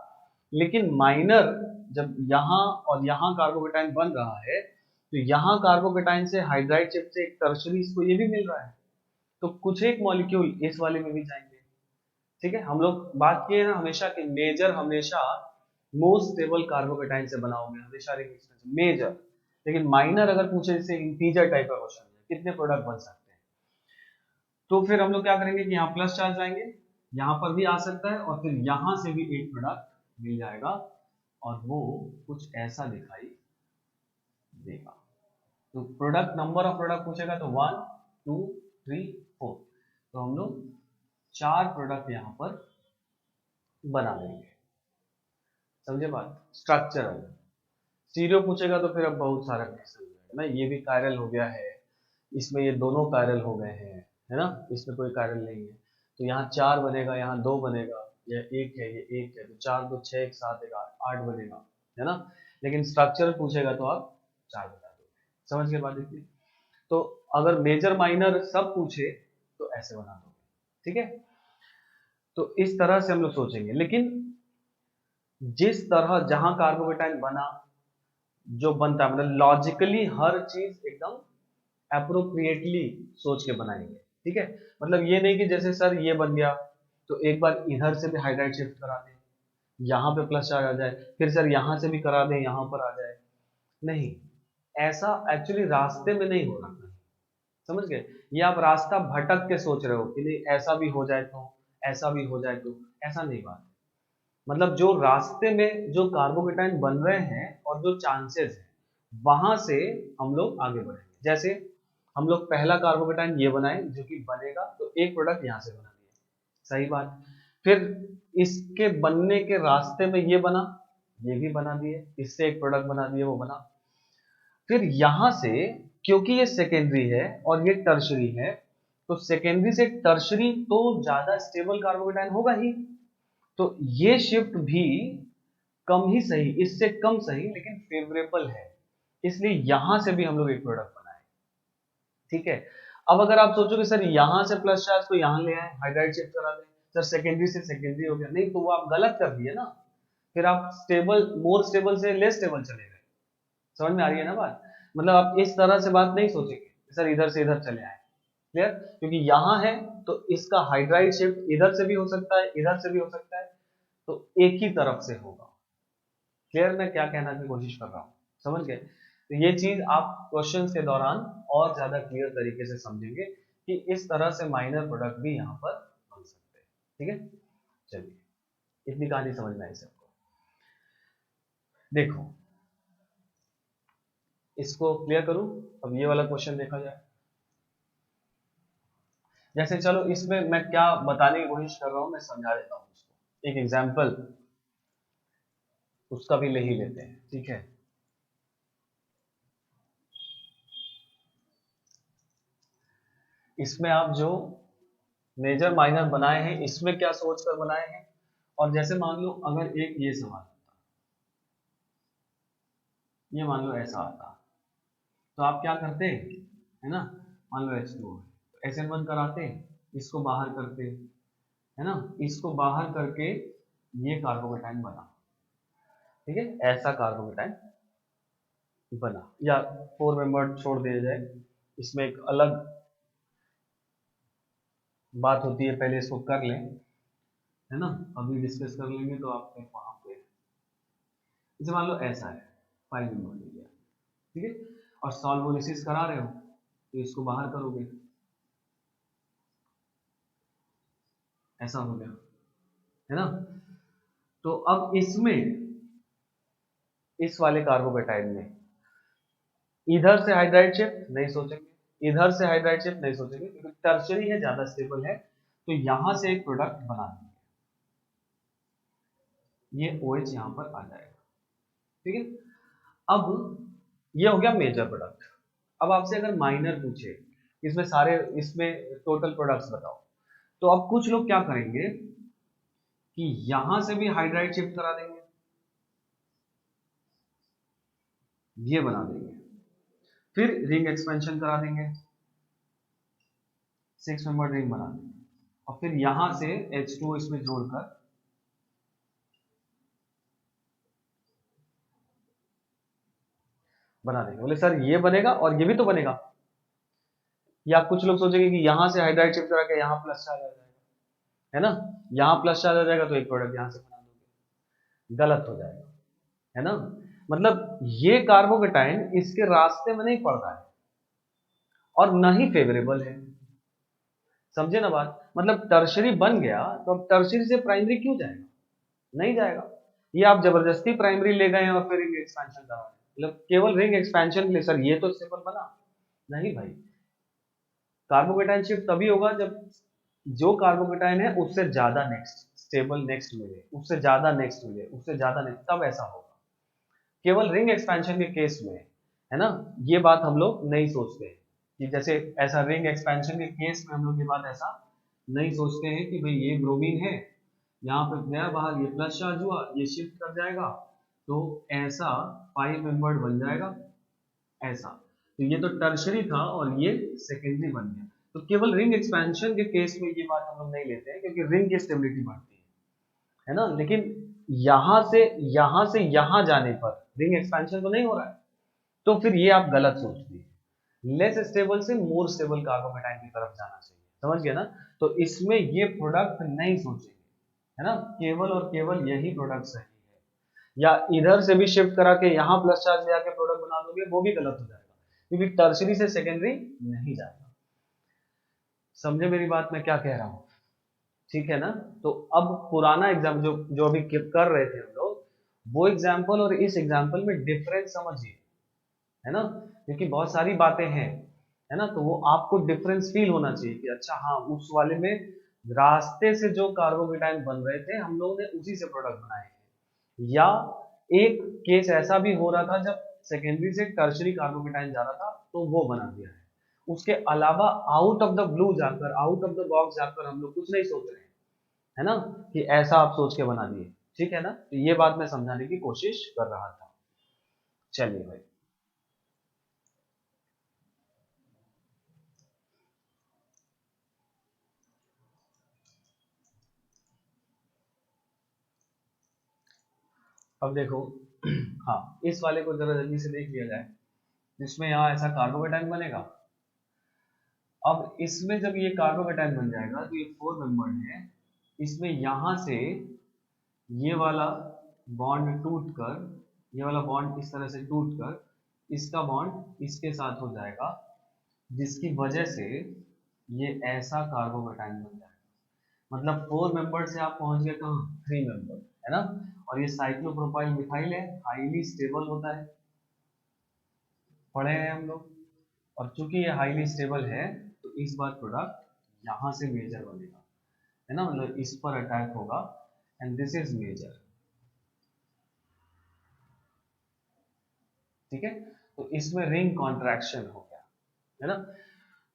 लेकिन माइनर जब यहां और यहां कार्बोकेटाइन बन रहा है, तो यहां कार्बोकेटाइन से हाइड्राइड शिफ्ट से एक टर्शरी इसको ये भी मिल रहा है, तो कुछ एक मॉलिक्यूल इस वाले में भी जाएंगे, ठीक है। हम लोग बात किए ना हमेशा कि मेजर हमेशा मोस्ट स्टेबल कार्बोकेटाइन से बना होगा, हमेशा मेजर। लेकिन माइनर अगर पूछे, जैसे इंटीजर टाइप का क्वेश्चन है, कितने प्रोडक्ट बन सकते हैं, तो फिर हम लोग क्या करेंगे कि यहाँ प्लस चार्ज आएंगे, यहाँ पर भी आ सकता है, और फिर यहाँ से भी एक प्रोडक्ट मिल जाएगा, और वो कुछ ऐसा दिखाई देगा। तो प्रोडक्ट, नंबर ऑफ प्रोडक्ट पूछेगा तो 1 2 3 4, तो हम लोग 4 प्रोडक्ट यहाँ पर बना लेंगे। समझे बात? स्ट्रक्चरल। स्टीरियो पूछेगा तो फिर अब बहुत सारा क्वेश्चन हो जाएगा ना, ये भी कायरल हो गया है, इसमें ये दोनों कायरल हो गए हैं, है ना, इसमें कोई कायरल नहीं है, तो यहाँ 4 बनेगा, यहाँ 2 बनेगा, ये एक है, ये एक है, तो 4 2 6 1 7 1 8 बनेगा, है ना। लेकिन स्ट्रक्चरल पूछेगा तो आप 4 बता दोगे। समझ के बात इतनी? तो अगर मेजर माइनर सब पूछे तो ऐसे बना दोगे, ठीक है। तो इस तरह से हम लोग सोचेंगे, लेकिन जिस तरह जहां कार्बोकेटाइन बना, जो बनता है, मतलब लॉजिकली हर चीज एकदम अप्रोप्रिएटली सोच के बनाएंगे, ठीक है। मतलब ये नहीं कि जैसे सर ये बन गया तो एक बार इधर से भी हाइड्राइड शिफ्ट करा दें, यहाँ पे प्लस चार्ज आ जाए, फिर सर यहाँ से भी करा दें, यहाँ पर आ जाए, नहीं, ऐसा एक्चुअली रास्ते में नहीं हो रहा है। समझ गए? ये आप रास्ता भटक के सोच रहे हो कि नहीं ऐसा भी हो जाए तो, ऐसा भी हो जाए तो, ऐसा नहीं बात। मतलब जो रास्ते में जो कार्बोकेटाइन बन रहे हैं और जो चांसेस है, वहां से हम लोग आगे बढ़ेंगे। जैसे हम लोग पहला कार्बोकेटाइन ये बनाए जो कि बनेगा, तो एक प्रोडक्ट यहां से बना दिया, सही बात। फिर इसके बनने के रास्ते में ये बना, ये भी बना दिए, इससे एक प्रोडक्ट बना दिए, वो बना। फिर यहां से, क्योंकि ये सेकेंडरी है और ये टर्शरी है, तो सेकेंडरी से टर्शरी तो ज्यादा स्टेबल कार्बोकेटाइन होगा ही, तो ये शिफ्ट भी कम ही सही, इससे कम सही लेकिन फेवरेबल है, इसलिए यहां से भी हम लोग एक प्रोडक्ट बनाए, ठीक है। अब अगर आप सोचो कि सर यहां से प्लस चार्ज को यहां ले आए, हाइड्राइड शिफ्ट करा दें, सर सेकेंडरी से सेकेंडरी हो गया, नहीं तो वो आप गलत कर दिए ना, फिर आप स्टेबल, मोर स्टेबल से लेस स्टेबल चले गए। समझ में आ रही है ना बात? मतलब आप इस तरह से बात नहीं सोचेंगे सर इधर से इधर चले आए, क्लियर? क्योंकि यहां है तो इसका हाइड्राइड शिफ्ट इधर से भी हो सकता है, इधर से भी हो सकता है, तो एक ही तरफ से होगा। क्लियर? मैं क्या कहना की कोशिश कर रहा हूँ, समझ गए? तो ये चीज आप क्वेश्चंस के दौरान और ज्यादा क्लियर तरीके से समझेंगे कि इस तरह से माइनर प्रोडक्ट भी यहाँ पर बन सकते हैं, ठीक है। चलिए, इतनी कहानी समझ में आई सबको? देखो, इसको क्लियर करूं, अब ये वाला क्वेश्चन देखा जाए। जैसे चलो इसमें मैं क्या बताने की कोशिश कर रहा हूं, मैं समझा देता हूं उसको, एक एग्जाम्पल उसका भी ले ही लेते हैं, ठीक है। इसमें आप जो मेजर माइनर बनाए हैं, इसमें क्या सोच कर बनाए हैं, और जैसे मान लो अगर एक ये सवाल होता, ये मान लो ऐसा आता, तो आप क्या करते, है ना, मान लो H2O है, SN1 कराते, इसको बाहर करते, है ना, इसको बाहर करके ये कार्बोकेटाइन बना, ठीक है, ऐसा कार्बोकेटाइन बना, या 4 मेंबर छोड़ दिया जाए, इसमें एक अलग बात होती है, पहले इसको कर लें, है ना, अभी डिस्कस कर लेंगे तो आपके वहां पे, जैसे मान लो ऐसा है, 5 मेंबर ले लिया, ठीक है, और सॉल्वोलिसिस करा रहे हो तो इसको बाहर करोगे, ऐसा हो गया, है ना। तो अब इसमें, इस वाले कार्बोकेटाइन में इधर से हाइड्राइड शिफ्ट नहीं सोचेंगे, इधर से हाइड्राइड शिफ्ट नहीं सोचेंगे, क्योंकि टर्शरी है, ज्यादा स्टेबल है, तो यहां से एक प्रोडक्ट बना देंगे, ये OH यहां पर आ जाएगा, ठीक है। अब ये हो गया मेजर प्रोडक्ट। अब आपसे अगर माइनर पूछे इसमें सारे, इसमें टोटल प्रोडक्ट्स बताओ, तो अब कुछ लोग क्या करेंगे कि यहां से भी हाइड्राइड शिफ्ट करा देंगे, ये बना देंगे, फिर रिंग एक्सपेंशन करा देंगे, 6 मेंबर रिंग बना देंगे, और फिर यहां से H2 इसमें जोड़कर बना देंगे। बोले सर ये बनेगा और ये भी तो बनेगा, या कुछ लोग सोचेंगे कि यहां से हाइड्राइड शिफ्ट करा के यहाँ प्लस चार्ज आ जाएगा, है ना, यहाँ प्लस चार्ज आ जाएगा तो एक प्रोडक्ट यहां से बना दोगे, गलत हो जाएगा, है ना। मतलब ये कार्बोकेटाइन इसके रास्ते में नहीं पड़ रहा है और न ही फेवरेबल है, समझे ना बात। मतलब टर्शरी बन गया तो अब टर्शरी से प्राइमरी क्यों जाएगा, नहीं जाएगा। ये आप जबरदस्ती प्राइमरी ले गए और फिर रिंग एक्सपेंशन करा रहे हैं, मतलब केवल रिंग एक्सपेंशन के लिए सर ये तो स्टेबल बना, नहीं भाई। कार्बोकेटाइन शिफ्ट तभी होगा जब जो कार्बोकेटाइन है उससे ज्यादा नेक्स्ट स्टेबल नेक्स्ट मिले, उससे ज्यादा नेक्स्ट मिले, उससे ज्यादा नेक्स्ट, तब ऐसा होगा। केवल रिंग एक्सपेंशन के केस में, है ना, ये बात हम लोग नहीं सोचते हैं कि जैसे ऐसा रिंग एक्सपेंशन के केस में हम लोग ये बात ऐसा नहीं सोचते हैं कि भाई ये ब्रोमीन है, यहाँ पे गया बाहर, ये प्लस चार्ज हुआ, ये शिफ्ट कर जाएगा, तो ऐसा 5 मेंबर्ड बन जाएगा, ऐसा। तो ये तो टर्शरी था और ये सेकेंडरी बन गया। तो केवल रिंग एक्सपेंशन के केस में ये बात हम लोग नहीं लेते हैं, क्योंकि रिंग की स्टेबिलिटी बढ़ती है ना। लेकिन यहां से यहां जाने पर रिंग एक्सपेंशन तो नहीं हो रहा है, तो फिर ये आप गलत सोच दिए। लेस स्टेबल से मोर स्टेबल कार्बोकेटाइन की तरफ जाना चाहिए, समझ गए ना। तो इसमें ये प्रोडक्ट नहीं सोचेंगे, है ना, केवल और केवल यही प्रोडक्ट सही है। या इधर से भी शिफ्ट करा के यहाँ प्लस चार्ज ले आके प्रोडक्ट बना दोगे, वो भी गलत हो जाएगा, क्योंकि टर्शरी से सेकेंडरी नहीं जाएगा। समझे मेरी बात मैं क्या कह रहा हूँ, ठीक है ना। तो अब पुराना एग्जाम जो जो अभी कर रहे थे हम लोग, वो एग्जाम्पल और इस एग्जाम्पल में डिफरेंस समझिए, है ना, क्योंकि बहुत सारी बातें हैं, है ना, तो वो आपको डिफरेंस फील होना चाहिए कि अच्छा हाँ, उस वाले में रास्ते से जो कार्बोकेटाइन बन रहे थे हम लोगों ने उसी से प्रोडक्ट बनाए हैं, या एक केस ऐसा भी हो रहा था जब सेकेंडरी से टर्शरी कार्बोकेटाइन जा रहा था तो वो बना दिया है। उसके अलावा आउट ऑफ द ब्लू जाकर, आउट ऑफ द बॉक्स जाकर हम लोग कुछ नहीं सोच रहे हैं, है ना, कि ऐसा आप सोच के बना दिए, ठीक है ना। तो ये बात मैं समझाने की कोशिश कर रहा था। चलिए भाई, अब देखो हाँ, इस वाले को जरा जल्दी से देख लिया जाए, जिसमें यहाँ ऐसा कार्बोकेटाइन बनेगा। अब इसमें जब ये कार्बोकेटाइन बन जाएगा तो ये 4 मेंबर्ड है, इसमें यहां से ये वाला बॉन्ड टूट कर, ये वाला बॉन्ड इस तरह से टूट कर इसका बॉन्ड इसके साथ हो जाएगा, जिसकी वजह से ये ऐसा कार्बोकेटाइन बन जाएगा। मतलब 4 मेंबर से आप पहुंच गए कहाँ, 3 मेंबर, है ना। और ये साइक्लोप्रोपाइल मिथाइल है, हाईली स्टेबल होता है, पढ़े हैं हम लोग। और चूंकि ये हाईली स्टेबल है तो इस बार प्रोडक्ट यहां से मेजर बनेगा, है ना, मतलब इस पर अटैक होगा, एंड दिस इज मेजर, ठीक है। तो इसमें रिंग कॉन्ट्रैक्शन हो गया, है ना।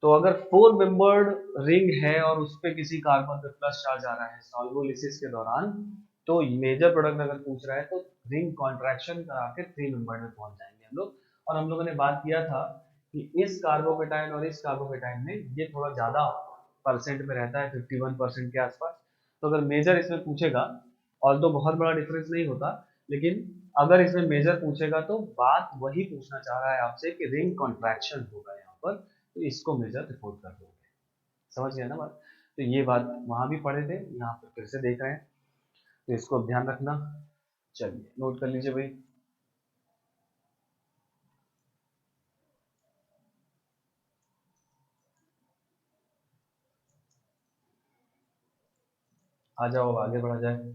तो अगर 4 मेंबर्ड रिंग है और उस पर किसी कार्बन पे प्लस चार्ज आ रहा है सॉल्वोलिसिस के दौरान, तो मेजर प्रोडक्ट अगर पूछ रहा है तो रिंग कॉन्ट्रैक्शन करा के 3 मेंबर्ड में पहुंच जाएंगे हम लोग। और हम लोगों ने बात किया था कि इस कार्बोकेटाइन और इस कार्बोकेटाइन में ये थोड़ा ज्यादा परसेंट में रहता है, 51% के आसपास। तो अगर मेजर इसमें पूछेगा और तो बहुत बड़ा डिफरेंस नहीं होता, लेकिन अगर इसमें मेजर पूछेगा तो बात वही पूछना चाह रहा है आपसे कि रिंग कॉन्ट्रैक्शन होगा यहाँ पर, तो इसको मेजर रिपोर्ट कर दोगे। समझ गया ना बात? तो ये बात वहां भी पढ़े थे, यहाँ पर फिर से देख रहे हैं, तो इसको ध्यान रखना। चलिए नोट कर लीजिए भाई। आ जाओ अब आगे बढ़ा जाए।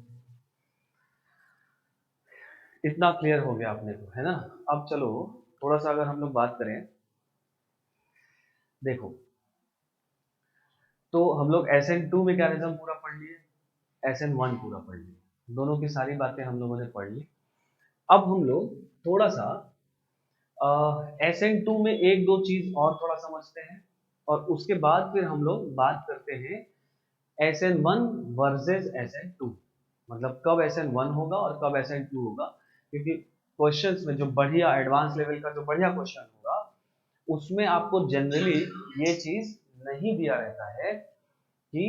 इतना क्लियर हो गया अपने को, है ना? अब चलो थोड़ा सा अगर हम लोग बात करें, देखो तो हम लोग SN2 मैकेनिज्म पूरा पढ़ लिए, SN1 पूरा पढ़ लिए, दोनों की सारी बातें हम लोगों ने पढ़ ली। अब हम लोग थोड़ा सा SN2 में एक दो चीज और थोड़ा समझते हैं, और उसके बाद फिर हम लोग बात करते हैं SN1 वर्सेस SN2, मतलब कब SN1 होगा और कब SN2 होगा, क्योंकि क्वेश्चंस में जो बढ़िया एडवांस लेवल का जो बढ़िया क्वेश्चन होगा उसमें आपको जनरली ये चीज नहीं दिया रहता है कि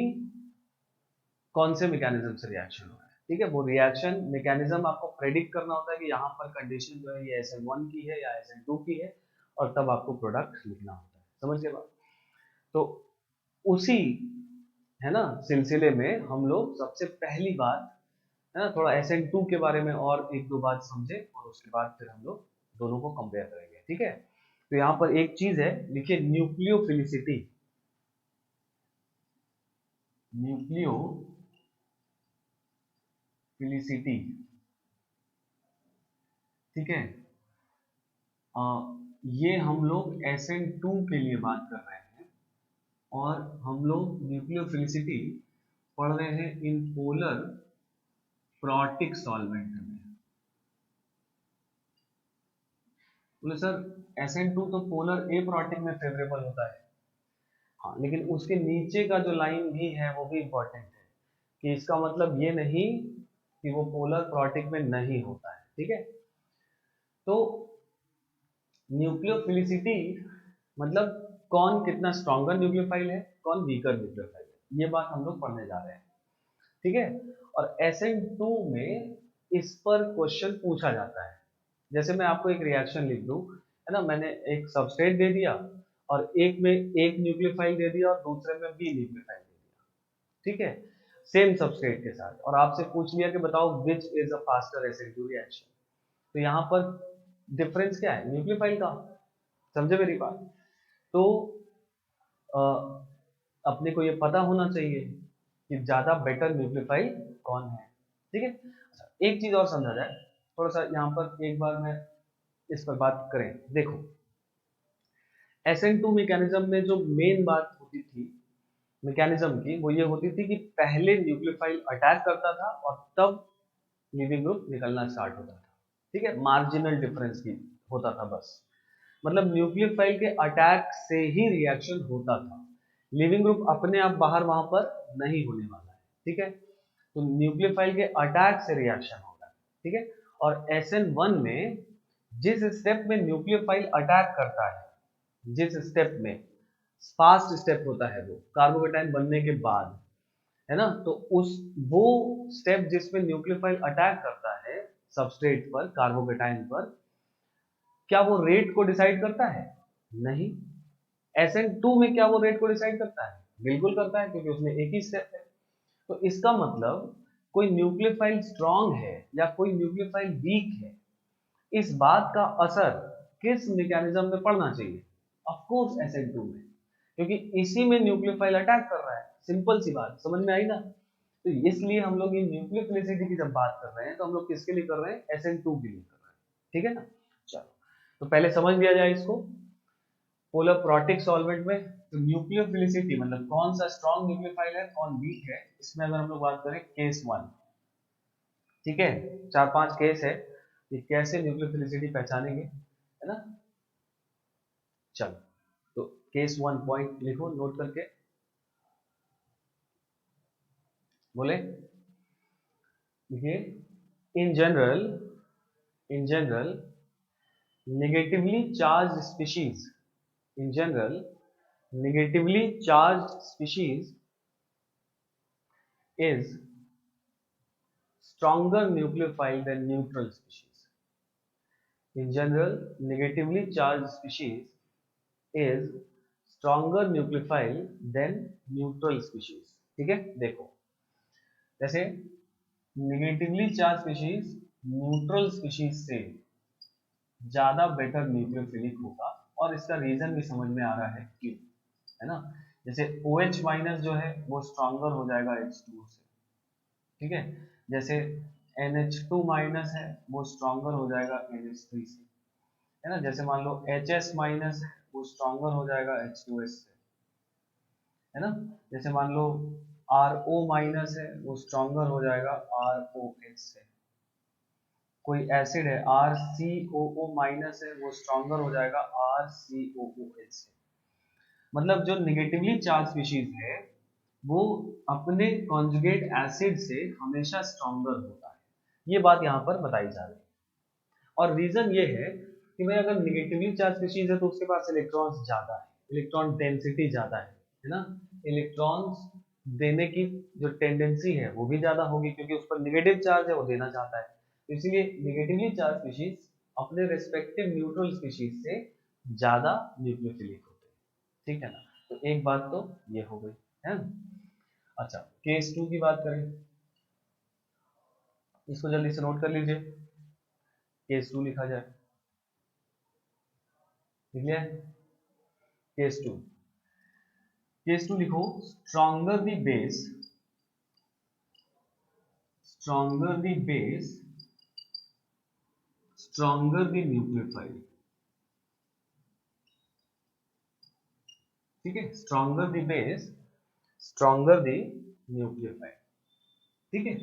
कौन से मैकेनिज्म से रिएक्शन हो रहा है। ठीक है, वो रिएक्शन मैकेनिज्म आपको प्रेडिक्ट करना होता है कि यहाँ पर कंडीशन जो है ये SN1 की है या SN2 की है, और तब आपको प्रोडक्ट लिखना होता है। समझ गए बात? तो उसी, है ना, सिलसिले में हम लोग सबसे पहली बात, है ना, थोड़ा SN2 के बारे में और एक दो बात समझे, और उसके बाद फिर हम लोग दोनों को कंपेयर करेंगे। ठीक है, तो यहाँ पर एक चीज है, लिखिए न्यूक्लियोफिलिसिटी। न्यूक्लियोफिलिसिटी, ठीक है। आ, ये हम लोग SN2 के लिए बात कर रहे हैं, और हम लोग न्यूक्लियोफिलिसिटी पढ़ रहे हैं इन पोलर प्रोटिक सॉल्वेंट में। बोले सर SN2 तो पोलर ए प्रोटिक में फेवरेबल होता है। हाँ, लेकिन उसके नीचे का जो लाइन भी है वो भी इंपॉर्टेंट है, कि इसका मतलब ये नहीं कि वो पोलर प्रोटिक में नहीं होता है। ठीक है, तो न्यूक्लियोफिलिसिटी मतलब कौन कितना स्ट्रॉन्गर न्यूक्लियोफाइल है, कौन वीकर न्यूक्लियोफाइल है, ये बात हम लोग पढ़ने जा रहे हैं। ठीक है, और SN2 में इस पर क्वेश्चन पूछा जाता है। जैसे मैं आपको एक रिएक्शन लिख दूं, है ना, मैंने एक सबस्ट्रेट दे दिया और एक में एक न्यूक्लियोफाइल दे दिया और दूसरे में बी न्यूक्लियोफाइल दे दिया। ठीक है, सेम सबस्ट्रेट के साथ, और आपसे पूछ लिया कि बताओ which is a faster SN2 reaction. तो यहाँ पर डिफरेंस क्या है? न्यूक्लियोफाइल का। समझे मेरी बात? तो अ, अपने को ये पता होना चाहिए कि ज्यादा बेटर न्यूक्लियोफाइल कौन है। ठीक है, अच्छा, एक चीज और समझा जाए, थोड़ा सा यहाँ पर एक बार मैं इस पर बात करें। देखो SN2 मैकेनिज्म में जो मेन बात होती थी मैकेनिज्म की, वो ये होती थी कि पहले न्यूक्लियोफाइल अटैक करता था और तब लिविंग ग्रुप निकलना स्टार्ट होता था। ठीक है, मार्जिनल डिफरेंस की होता था बस, मतलब न्यूक्लियोफाइल के अटैक से ही रिएक्शन होता था, लिविंग ग्रुप अपने आप बाहर वहां पर नहीं होने वाला है। ठीक है, तो न्यूक्लियोफाइल के अटैक से रिएक्शन होगा। ठीक है, और SN1 में जिस स्टेप में न्यूक्लियोफाइल अटैक करता है, जिस स्टेप में फास्ट स्टेप होता है वो कार्बोकेटाइन बनने के बाद, है ना, तो उस वो स्टेप जिसमें न्यूक्लियोफाइल अटैक करता है सबस्ट्रेट पर, कार्बोकेटाइन पर, क्या वो रेट को डिसाइड करता है? नहीं। SN2 में क्या वो रेट को डिसाइड करता है? बिल्कुल करता है, क्योंकि उसमें एक ही स्टेप है। तो इसका मतलब कोई न्यूक्लियोफाइल स्ट्रांग है या कोई न्यूक्लियोफाइल वीक है, इस बात का असर किस मैकेनिज्म में पड़ना चाहिए? ऑफ कोर्स SN2 में, क्योंकि इसी में न्यूक्लियोफाइल अटैक कर रहा है। सिंपल सी बात, समझ में आई ना? तो इसलिए हम लोग ये न्यूक्लियोफिलिसिटी की जब बात कर रहे हैं तो हम लोग किसके लिए कर रहे हैं? SN2 के लिए कर रहे हैं। ठीक है ना? चलो, तो पहले समझ लिया जाए इसको। पोलर प्रोटिक सॉल्वेंट में तो न्यूक्लियोफिलिसिटी मतलब कौन सा स्ट्रॉन्ग न्यूक्लियोफाइल है, कौन वीक है, इसमें अगर हम लोग बात करें केस 1, ठीक है, 4-5 केस है, ये कैसे न्यूक्लियोफिलिसिटी पहचानेंगे, है ना? चलो, तो केस 1 पॉइंट लिखो नोट करके, बोले देखिए, in general, in general negatively charged species, in general negatively charged species is stronger nucleophile than neutral species. In general, negatively charged species is stronger nucleophile than neutral species. ठीक है, देखो जैसे negatively charge species neutral species से ज्यादा better nucleophilic होगा, और इसका reason भी समझ में आ रहा है क्यों, है ना। जैसे OH माइनस जो है वो स्ट्रॉन्गर हो जाएगा H2O से, ठीक है। जैसे NH2 माइनस है वो स्ट्रॉन्गर हो जाएगा NH3 से, है ना। जैसे मान लो HS माइनस है वो स्ट्रॉन्गर हो जाएगा H2S से, है ना। जैसे मान लो RO माइनस है वो स्ट्रॉन्गर हो जाएगा ROH से। कोई एसिड है RCOO माइनस है वो स्ट्रॉन्गर हो जाएगा RCOOH से। मतलब जो निगेटिवली चार्ज स्पीशीज है वो अपने कॉन्जुगेट एसिड से हमेशा स्ट्रॉन्गर होता है, ये बात यहाँ पर बताई जा रही है। और रीजन ये है कि भाई अगर निगेटिवली चार्ज स्पीशीज है तो उसके पास इलेक्ट्रॉन्स ज्यादा है, इलेक्ट्रॉन डेंसिटी ज्यादा है ना। इलेक्ट्रॉन्स देने की जो टेंडेंसी है वो भी ज्यादा होगी, क्योंकि उस पर निगेटिव चार्ज है, वो देना चाहता है। तो इसीलिए निगेटिवली चार्ज स्पीशीज अपने रेस्पेक्टिव न्यूट्रल स्पीशीज से ज्यादा न्यूक्लियोफिलिक होते हैं, ठीक है ना। तो एक बात तो ये हो गई, है ना। अच्छा, केस 2 की बात करें, इसको जल्दी से नोट कर लीजिए। केस 2 लिखा जाए, ठीक है। केस 2, केस 2 लिखो, stronger the base, stronger the base, stronger the nucleophile, ठीक है। stronger the base, stronger the nucleophile, ठीक है।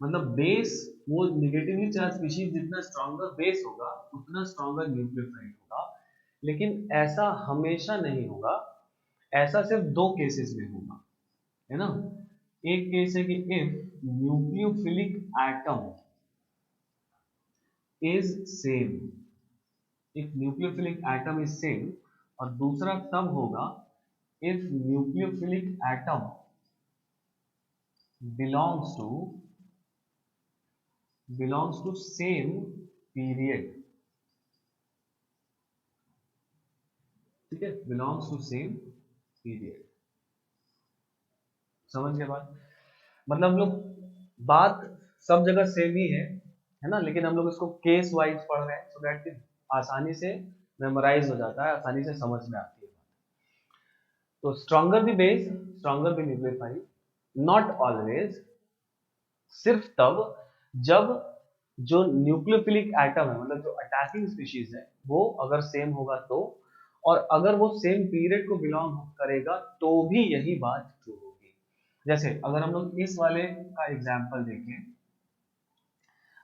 मतलब बेस, वो निगेटिवली चार्ज स्पीशीज जितना स्ट्रॉन्गर बेस होगा उतना स्ट्रॉन्गर न्यूक्लियोफाइल होगा। लेकिन ऐसा हमेशा नहीं होगा, ऐसा सिर्फ दो केसेस में होगा, है ना। एक केस है कि if nucleophilic atom is same, if nucleophilic atom is same, और दूसरा तब होगा if nucleophilic atom belongs to same period, ठीक है, belongs to same period। समझ गए बात। मतलब हम लोग बात सब जगह सेम ही है ना, लेकिन हम लोग इसको केस वाइज पढ़ रहे हैं, सो दैट आसानी से मेमोराइज हो जाता है, आसानी से समझ में आती है। तो stronger the base, stronger the nucleophile, not always, सिर्फ तब जब जो न्यूक्लियोफिलिक एटम है, मतलब जो अटैकिंग स्पीशीज है, वो अगर सेम होगा तो, और अगर वो सेम पीरियड को बिलोंग करेगा तो भी यही बात ट्रू होगी। जैसे अगर हम लोग इस वाले का एग्जांपल देखें,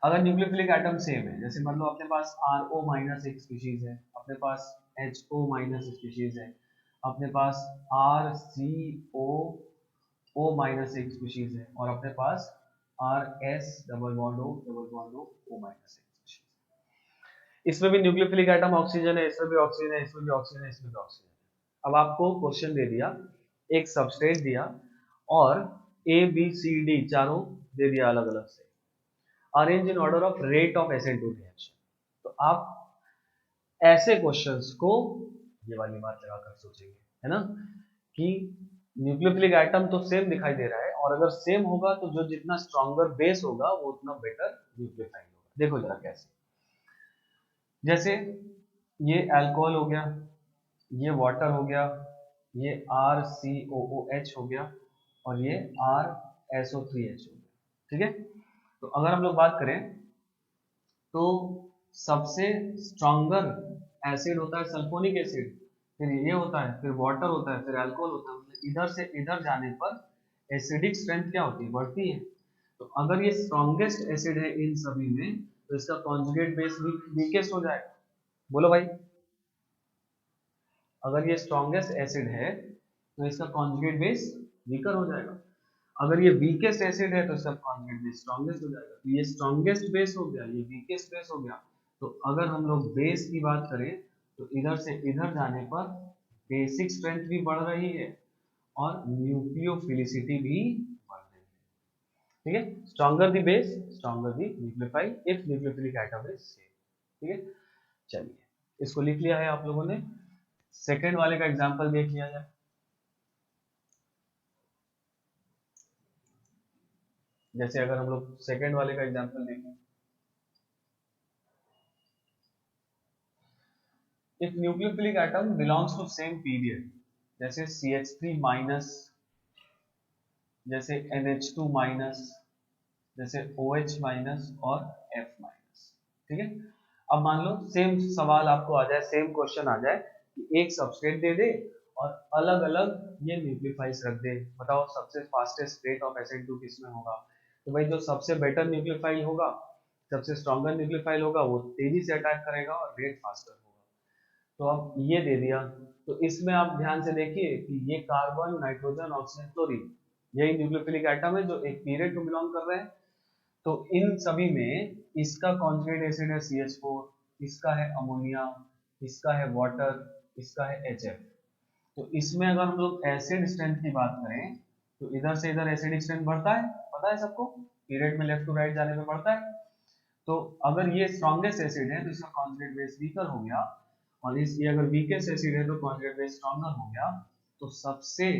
अगर न्यूक्लियोफिलिक एटम सेम है, जैसे मान लो अपने पास RO माइनस एक स्पीशीज है, अपने पास HO माइनस स्पीशीज है, अपने पास RCOO माइनस एक स्पीशीज है, और अपने पास RS double bond O minus एक स्पीशीज। इसमें भी न्यूक्लियोफिलिक एटम ऑक्सीजन है, इसमें भी ऑक्सीजन है, इसमें भी ऑक्सीजन है, इसमें भी ऑक्सीजन है। अब आपको क्वेश्चन दे दिया, एक सबस्ट्रेट दिया और ABCD चारों दे दिया अलग अलग से, arrange in order of rate of acid to reaction. तो आप ऐसे क्वेश्चंस को ये वाली बात लगाकर सोचेंगे, है ना, कि न्यूक्लियोफिलिक एटम तो सेम दिखाई दे रहा है, और अगर सेम होगा तो जो जितना स्ट्रॉन्गर बेस होगा वो उतना बेटर न्यूक्लियोफाइल होगा। देखो जरा कैसे, जैसे ये अल्कोहल हो गया, ये वाटर हो गया, ये RCOOH हो गया, और ये RSO3H हो गया, ठीक है। तो अगर हम लोग बात करें तो सबसे स्ट्रॉन्गर एसिड होता है सल्फोनिक एसिड, फिर ये होता है, फिर वाटर होता है, फिर अल्कोहल होता है। मतलब इधर से इधर जाने पर एसिडिक स्ट्रेंथ क्या होती है, बढ़ती है। तो अगर ये स्ट्रॉन्गेस्ट एसिड है इन सभी में, तो इसका कॉन्जुगेट बेस वीकेस्ट हो जाएगा। बोलो भाई, अगर ये स्ट्रॉन्गेस्ट एसिड है तो इसका कॉन्जुगेट बेस वीकर हो जाएगा। अगर ये वीकेस्ट एसिड है तो इसका कॉन्जुगेट बेस स्ट्रॉन्गेस्ट हो जाएगा। तो ये स्ट्रॉन्गेस्ट बेस हो गया, ये वीकेस्ट बेस हो गया। तो अगर हम लोग बेस की बात करें तो इधर से इधर जाने पर बेसिक स्ट्रेंथ भी बढ़ रही है और न्यूक्लियोफिलिसिटी भी बढ़ रही है। ठीक है, stronger the base stronger the nucleophile if nucleophilic atom is same. ठीक है, चलिए इसको लिख लिया है आप लोगों ने। सेकेंड वाले का एग्जांपल देख लिया जाए। जैसे अगर हम लोग सेकेंड वाले का एग्जांपल देखें, if nucleophilic atom belongs to same period, जैसे CH3 माइनस, जैसे NH2 माइनस, जैसे OH माइनस और F माइनस। ठीक है, अब मान लो सेम सवाल आपको आ जाए, सेम क्वेश्चन आ जाए कि एक सबस्ट्रेट दे दे और अलग अलग ये न्यूक्लियोफाइल्स रख दे, बताओ सबसे फास्टेस्ट रेट ऑफ SN2 किसमें होगा। तो भाई जो सबसे बेटर न्यूक्लियोफाइल होगा, सबसे स्ट्रॉन्गर न्यूक्लियोफाइल होगा, वो तेजी से अटैक करेगा और रेट फास्टर होगा। तो अब ये दे दिया, तो इसमें आप ध्यान से देखिए कि ये कार्बन, नाइट्रोजन, ऑक्सीजन, क्लोरीन, यही न्यूक्लियोफिलिक एटम है जो एक पीरियड को बिलोंग कर रहे हैं। तो इन सभी में इसका कॉन्जुगेट एसिड है CH4, इसका है अमोनिया, इसका है वाटर, इसका है HF। तो इसमें अगर हम लोग एसिड स्ट्रेंथ की बात करें तो इधर से इधर एसिडिक स्ट्रेंथ बढ़ता है, पता है सबको, पीरियड में लेफ्ट टू राइट जाने पे बढ़ता है। तो अगर ये स्ट्रॉन्गेस्ट एसिड है तो इसका कॉन्जुगेट बेस वीकर हो गया, और इस ये अगर वीकेस्ट एसिड है तो कॉन्जुगेट बेस स्ट्रॉन्गर हो गया। तो सबसे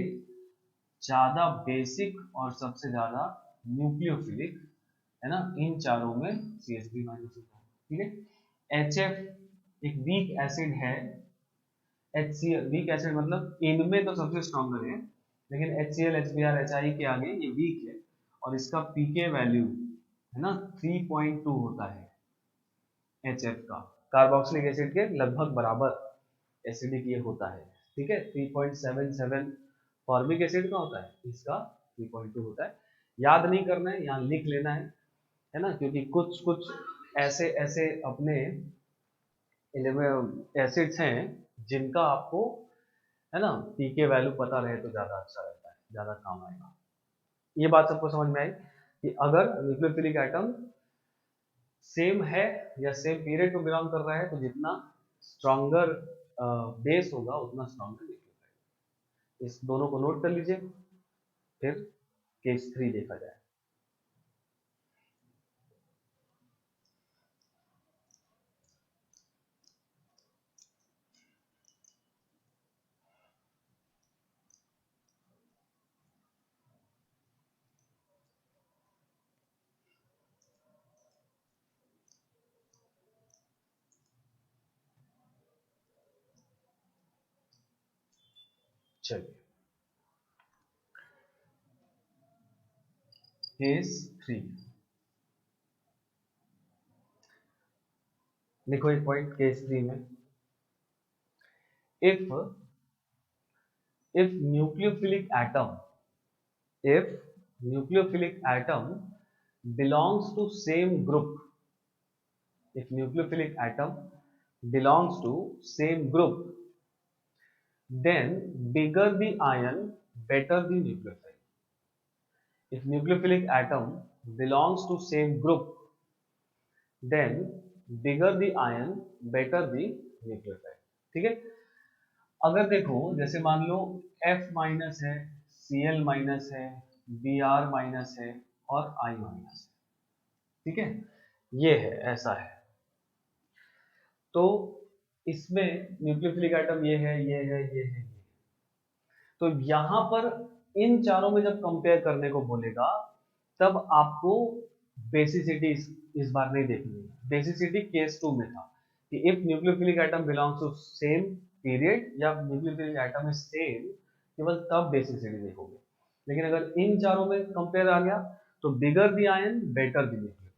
ज्यादा बेसिक और सबसे ज्यादा न्यूक्लियोफिलिक है ना, इन चारों में CH3 माइनस होता है। ठीक है, HF एक वीक एसिड है, HCl वीक एसिड मतलब इनमें तो सबसे स्ट्रॉन्गर है, लेकिन HCl HBr HI के आगे ये वीक है, और इसका पीके वैल्यू है ना 3.2 होता है HF का, कार्बोक्सिलिक एसिड के लगभग बराबर एसिडिक ये होता है। ठीक है, 3.77 फॉर्मिक एसिड का होता है, इसका 3.2 होता है। याद नहीं करना है, यहाँ लिख लेना है ना, क्योंकि कुछ कुछ ऐसे ऐसे अपने एसिड्स हैं जिनका आपको है ना पीके वैल्यू पता रहे तो ज्यादा अच्छा रहता है, ज्यादा काम आएगा। ये बात सबको समझ में आई कि अगर न्यूक्लियोफिलिक एटम सेम है या सेम पीरियड को बिलोंग कर रहा है तो जितना स्ट्रॉन्गर बेस होगा उतना स्ट्रॉन्गर न्यूक्लियोफाइल। इस दोनों को नोट कर लीजिए, फिर केस 3 देखा जाए। चलिए केस 3 लिखो एक पॉइंट केस 3 में, if if nucleophilic atom if nucleophilic atom belongs to same group, if nucleophilic atom belongs to same group, then bigger the ion better the nucleophile. If nucleophilic atom belongs to same group, then bigger the ion better the nucleophile. ठीक है, अगर देखो जैसे मान लो F minus है, Cl minus है, Br minus है और I माइनस है। ठीक है, ये है, ऐसा है। तो इसमें न्यूक्लियोफिलिक एटम ये है, ये है, ये है, ये। तो यहां पर इन चारों में जब कंपेयर करने को बोलेगा तब आपको बेसिसिटी इस बार नहीं देखनी है। बेसिसिटी केस 2 में था कि if nucleophilic atom belongs to same period या न्यूक्लियोफिलिक एटम इज सेम, केवल तब बेसिसिटी देखोगे। लेकिन अगर इन चारों में कंपेयर आ गया तो bigger the ion better the nucleophile,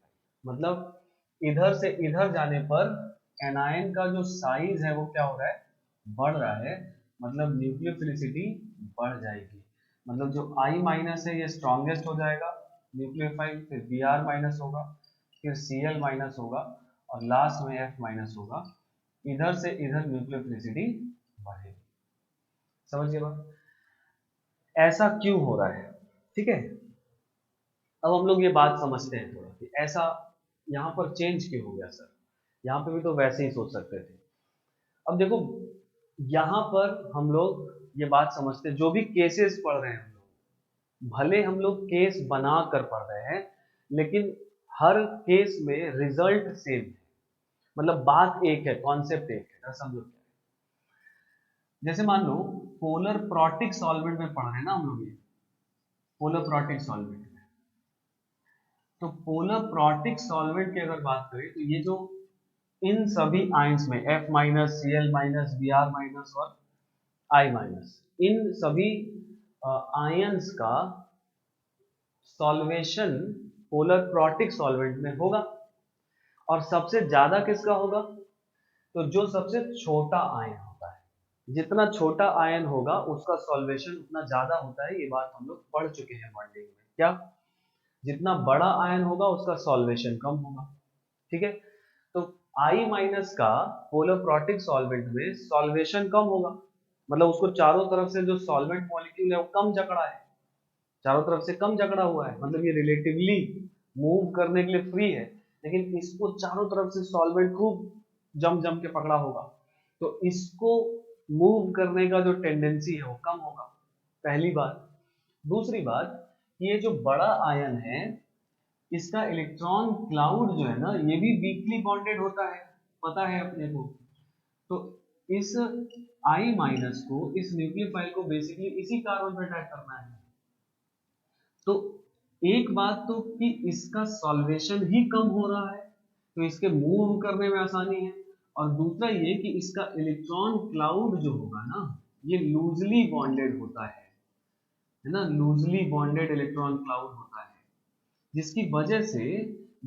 मतलब इधर से इधर जाने पर एनायन का जो साइज है वो क्या हो रहा है, बढ़ रहा है, मतलब न्यूक्लियोफिलिसिटी बढ़ जाएगी। मतलब जो I माइनस है ये स्ट्रॉन्गेस्ट हो जाएगा न्यूक्लियोफाइल, फिर Br माइनस होगा, फिर Cl माइनस होगा और लास्ट में F माइनस होगा। इधर से इधर न्यूक्लियोफिलिसिटी बढ़ेगी। समझिए बात, ऐसा क्यों हो रहा है। ठीक है, अब हम लोग ये बात समझते हैं थोड़ा कि ऐसा यहाँ पर चेंज क्यों हो गया सर, यहाँ पे भी तो वैसे ही सोच सकते थे। अब देखो यहाँ पर हम लोग ये बात समझते हैं, जो भी केसेस पढ़ रहे हैं हम लोग, भले हम लोग केस बना कर पढ़ रहे हैं, लेकिन हर केस में रिजल्ट सेम है, मतलब बात एक है, कॉन्सेप्ट एक है। समझो क्या है? जैसे मान लो पोलर प्रोटिक सॉल्वेंट में पढ़ रहे हैं ना हम लोग, ये पोलर प्रोटिक सॉल्वेंट में, तो पोलर प्रोटिक सॉल्वेंट की अगर बात करें तो ये जो इन सभी आयंस में F minus, Cl minus, Br minus और I माइनस, इन सभी आयंस का सॉल्वेशन पोलर प्रोटिक सॉल्वेंट में होगा। और सबसे ज्यादा किसका होगा? तो जो सबसे छोटा आयन होता है, जितना छोटा आयन होगा उसका सॉल्वेशन उतना ज्यादा होता है। ये बात हम लोग पढ़ चुके हैं बॉन्डिंग में। क्या? जितना बड़ा आयन होगा उसका सॉल्वेशन कम होगा। ठीक है, तो I माइनस का पोलर प्रोटिक सॉल्वेंट में सॉल्वेशन कम होगा, मतलब उसको चारों तरफ से जो सॉल्वेंट मॉलिक्यूल है वो कम जकड़ा है, चारों तरफ से कम जकड़ा हुआ है, मतलब ये रिलेटिवली मूव करने के लिए फ्री है। लेकिन इसको चारों तरफ से सॉल्वेंट खूब जम जम के पकड़ा होगा, तो इसको मूव करने का जो टेंडेंसी है वो कम होगा, पहली बात। दूसरी बात, ये जो बड़ा आयन है इसका इलेक्ट्रॉन क्लाउड जो है ना, ये भी वीकली बॉन्डेड होता है, पता है अपने को। तो इस I माइनस को, इस न्यूक्लियोफाइल को बेसिकली इसी कार्बन पे अटैक करना है। तो एक बात तो कि इसका सॉल्वेशन ही कम हो रहा है, तो इसके मूव करने में आसानी है। और दूसरा ये कि इसका इलेक्ट्रॉन क्लाउड जो होगा ना, ये लूजली बॉन्डेड होता है ना, लूजली बॉन्डेड इलेक्ट्रॉन क्लाउड होता है, जिसकी वजह से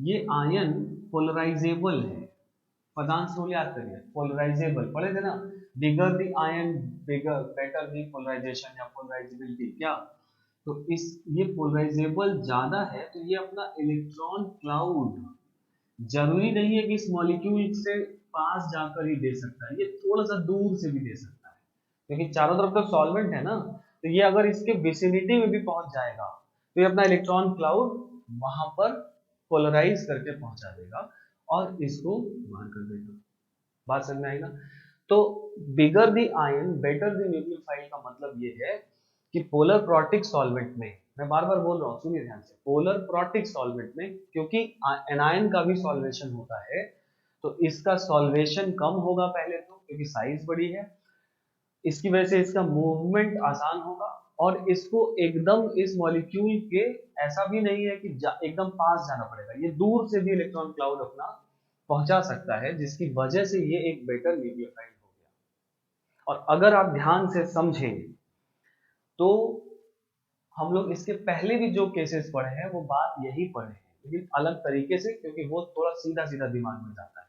ये आयन पोलराइजेबल है। पदांश रूल याद करिए, पोलराइजेबल पढ़े थे ना, bigger the ion bigger better the polarization या पोलराइजेबिलिटी। क्या? तो इस ये पोलराइजेबल ज्यादा है, तो ये अपना इलेक्ट्रॉन क्लाउड जरूरी नहीं है कि इस मॉलिक्यूल से पास जाकर ही दे सकता है, ये थोड़ा सा दूर से भी दे सकता है, क्योंकि चारों तरफ तो सॉल्वेंट है ना। तो ये अगर इसके विसिनिटी में भी पहुंच जाएगा तो ये अपना इलेक्ट्रॉन क्लाउड वहां पर पोलराइज करके पहुंचा देगा और इसको बाहर कर देगा। बात समझ में आई ना? तो bigger the ion better the nucleophile का मतलब ये है कि पोलर प्रोटिक सॉल्वेंट में, मैं बार बार बोल रहा हूँ सुनिए ध्यान से, पोलर प्रोटिक सॉल्वेंट में क्योंकि एनायन का भी सॉल्वेशन होता है, तो इसका सॉल्वेशन कम होगा पहले तो, क्योंकि साइज बड़ी है, इसकी वजह से इसका मूवमेंट आसान होगा। और इसको एकदम इस मॉलिक्यूल के ऐसा भी नहीं है कि एकदम पास जाना पड़ेगा, ये दूर से भी इलेक्ट्रॉन क्लाउड अपना पहुंचा सकता है, जिसकी वजह से ये एक बेटर न्यूक्लियोफाइल हो गया। और अगर आप ध्यान से समझें तो हम लोग इसके पहले भी जो केसेस पढ़े हैं वो बात यही पढ़े हैं, लेकिन अलग तरीके से, क्योंकि वो थोड़ा सीधा सीधा दिमाग में जाता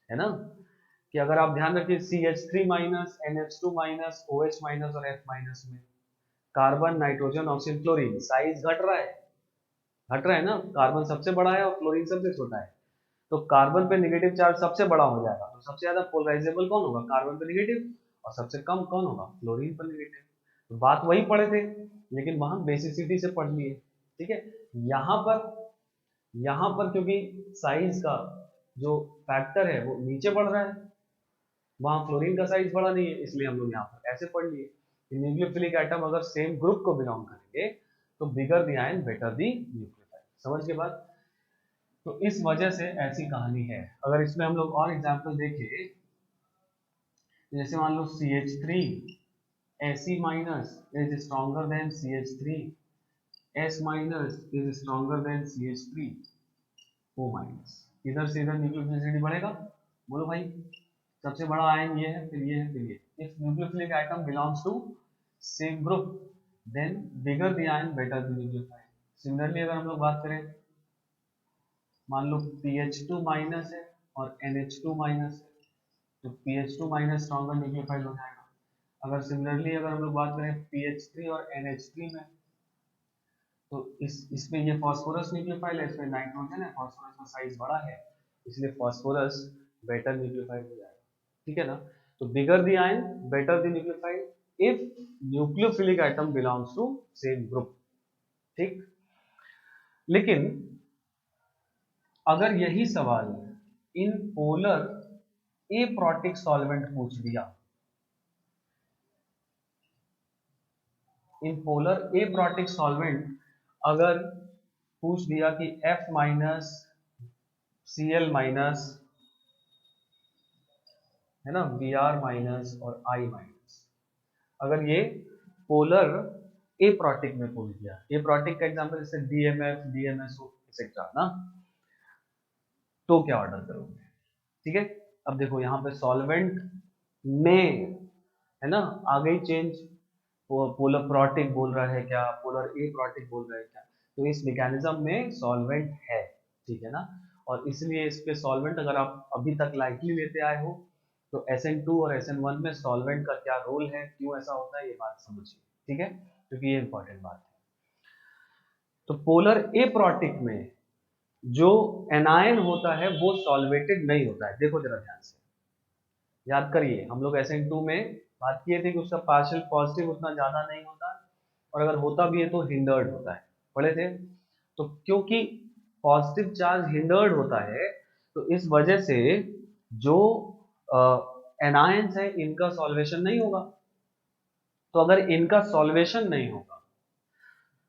है ना। कि अगर आप ध्यान रखिए CH3 minus, NH2 minus, OH minus और F माइनस में carbon, nitrogen, oxygen, chlorine, size घट रहा है ना, कार्बन सबसे बड़ा है और क्लोरीन सबसे छोटा है। तो कार्बन पे नेगेटिव चार्ज सबसे बड़ा हो जाएगा, तो सबसे ज्यादा पोलराइजेबल कौन होगा? कार्बन पे नेगेटिव। और सबसे कम कौन होगा? क्लोरीन पर नेगेटिव। तो बात वही पढ़े थे, लेकिन वहां बेसिसिटी से पढ़ लिए। ठीक है, यहाँ पर यहाँ पर क्योंकि साइज का जो फैक्टर है वो नीचे बढ़ रहा है, वहां क्लोरीन का साइज बड़ा नहीं है, इसलिए हम लोग यहाँ पर ऐसे पढ़ लिए कि न्यूक्लियोफिलिक एटम अगर सेम ग्रुप को बिलोंग करेंगे तो bigger the ion better the nucleophile. समझ के बाद? तो इस वजह से ऐसी कहानी है। अगर इसमें हम लोग और एग्जांपल देखें, जैसे मान लो CH3 Ac minus is stronger than CH3, S minus is stronger than CH3, O minus, इधर से इधर न्यूक्लियोफिलिसिटी बढ़ेगा। बोलो भाई, सबसे बड़ा आयन ये है, फिर ये है, फिर ये। If nucleophilic item belongs to same group then bigger the ion better the nucleophile. Similarly अगर हम लोग बात करें, मान लो PH2 माइनस है और NH2 माइनस है, तो PH2 माइनस स्ट्रॉन्गर न्यूक्लियोफाइल हो जाएगा। अगर सिमिलरली अगर हम लोग बात करें PH3 और NH3 में, तो इसमें ये फास्फोरस न्यूक्लियोफाइल है, इसमें नाइट्रोजन है, फास्फोरस का साइज बड़ा है, इसलिए फास्फोरस बेटर न्यूक्लियोफाइल हो जाएगा। ठीक है ना? तो bigger the ion better the nucleophile if nucleophilic atom belongs to same group. ठीक, लेकिन अगर यही सवाल इन पोलर एप्रोटिक सॉल्वेंट पूछ दिया, in polar A protic solvent अगर पूछ दिया कि F माइनस Cl माइनस है ना Br माइनस और I माइनस, अगर ये पोलर ए प्रोटिक में पूछ दिया, ए प्रोटिक का एग्जांपल जैसे DMF, DMSO एक्सेट्रा ना, तो क्या ऑर्डर करोगे? ठीक है, अब देखो यहाँ पे सॉल्वेंट में है ना, आ गई चेंज, पोलर प्रोटिक बोल रहा है क्या, पोलर ए प्रोटिक बोल रहा है क्या, तो इस मैकेनिज्म में सॉल्वेंट है, ठीक है ना, और इसलिए इस पे सॉल्वेंट अगर आप अभी तक लाइटली लेते आए हो तो SN2 और SN1 में सॉल्वेंट का क्या रोल है, क्यों ऐसा होता है, ये बात समझिए, ठीक है, क्योंकि ये इंपॉर्टेंट बात है। तो पोलर ए प्रोटिक में जो एनायन होता है वो सॉल्वेटेड नहीं होता है, देखो जरा ध्यान से याद करिए, हम लोग SN2 में बात किए थे कि उसका पार्शियल पॉजिटिव उतना ज्यादा नहीं होता, और अगर होता भी है तो हिंडर्ड होता है, पढ़े थे। तो क्योंकि पॉजिटिव चार्ज हिंडर्ड होता है तो इस वजह से जो एनायंस है इनका सॉल्वेशन नहीं होगा, तो अगर इनका सॉल्वेशन नहीं होगा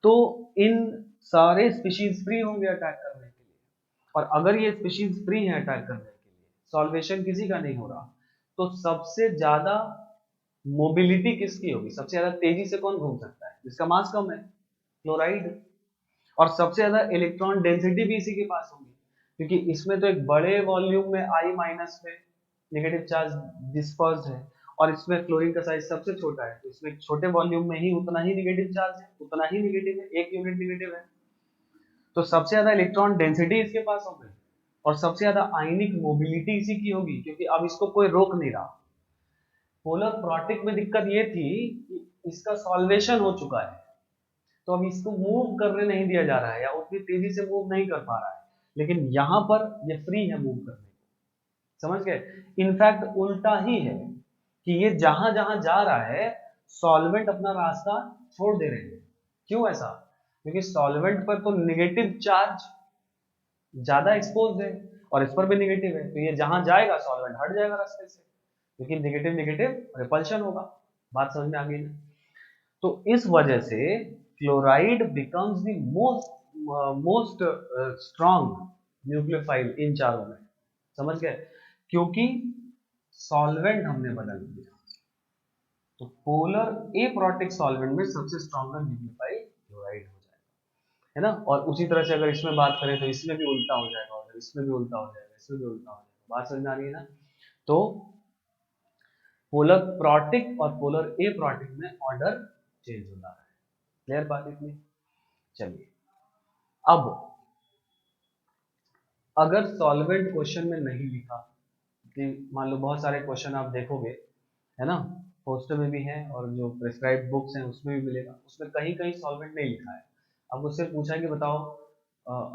तो इन सारे स्पीशीज फ्री होंगे अटैक करने के लिए, और अगर ये स्पीशीज फ्री है अटैक करने के लिए, सॉल्वेशन किसी का नहीं हो रहा, तो सबसे ज्यादा मोबिलिटी किसकी होगी, सबसे ज्यादा तेजी से कौन घूम सकता है, जिसका मास कम है, क्लोराइड, और सबसे ज्यादा इलेक्ट्रॉन डेंसिटी भी इसी के पास होगी, क्योंकि इसमें तो एक बड़े वॉल्यूम में I माइनस में नेगेटिव चार्ज डिस्पर्स्ड है, और इसमें क्लोरीन का साइज सबसे छोटा है, तो इसमें छोटे वॉल्यूम में ही उतना ही नेगेटिव चार्ज है, उतना ही नेगेटिव है, 1 यूनिट नेगेटिव है, तो सबसे ज्यादा इलेक्ट्रॉन डेंसिटी इसके पास होगी, और सबसे ज्यादा आयनिक मोबिलिटी इसी की होगी, क्योंकि अब इसको कोई रोक नहीं रहा। पोलर प्रोटिक में दिक्कत ये थी कि इसका सॉल्वेशन हो चुका है, तो अब इसको मूव करने नहीं दिया जा रहा है, या उतनी तेजी से मूव नहीं कर पा रहा है, लेकिन यहां पर ये फ्री है मूव करने को, समझ गए। इनफैक्ट उल्टा ही है कि ये जहां जहां जा रहा है सॉल्वेंट अपना रास्ता छोड़ दे रहे हैं, क्यों ऐसा, क्योंकि सॉल्वेंट पर तो नेगेटिव चार्ज ज्यादा एक्सपोज है और इस पर भी नेगेटिव है, तो ये जहां जाएगा सॉल्वेंट हट जाएगा रास्ते से, क्योंकि नेगेटिव नेगेटिव रिपल्शन होगा, बात समझ में आ गई ना। तो इस वजह से chloride becomes the most strong nucleophile इन चारों में, समझ गए, क्योंकि सॉल्वेंट हमने बदल दिया, तो पोलर ए प्रोटिक सॉल्वेंट में सबसे स्ट्रॉन्गर न्यूक्लियोफाइल क्लोराइड हो जाएगा, है ना, और उसी तरह से अगर इसमें बात करें तो इसमें भी उल्टा हो जाएगा, और इसमें भी उल्टा हो जाएगा, इसमें भी उल्टा हो जाएगा, बात समझ में आ रही है ना। तो पोलर प्रोटिक और पोलर ए प्रोटिक में ऑर्डर चेंज होता है, क्लियर बात इतनी। चलिए अब अगर सॉल्वेंट क्वेश्चन में नहीं लिखा, कि मान लो बहुत सारे क्वेश्चन आप देखोगे है ना, पोस्टर में भी है और जो प्रिस्क्राइब्ड बुक्स हैं उसमें भी मिलेगा, उसमें कहीं कहीं सॉल्वेंट नहीं लिखा है, अब उससे पूछा कि बताओ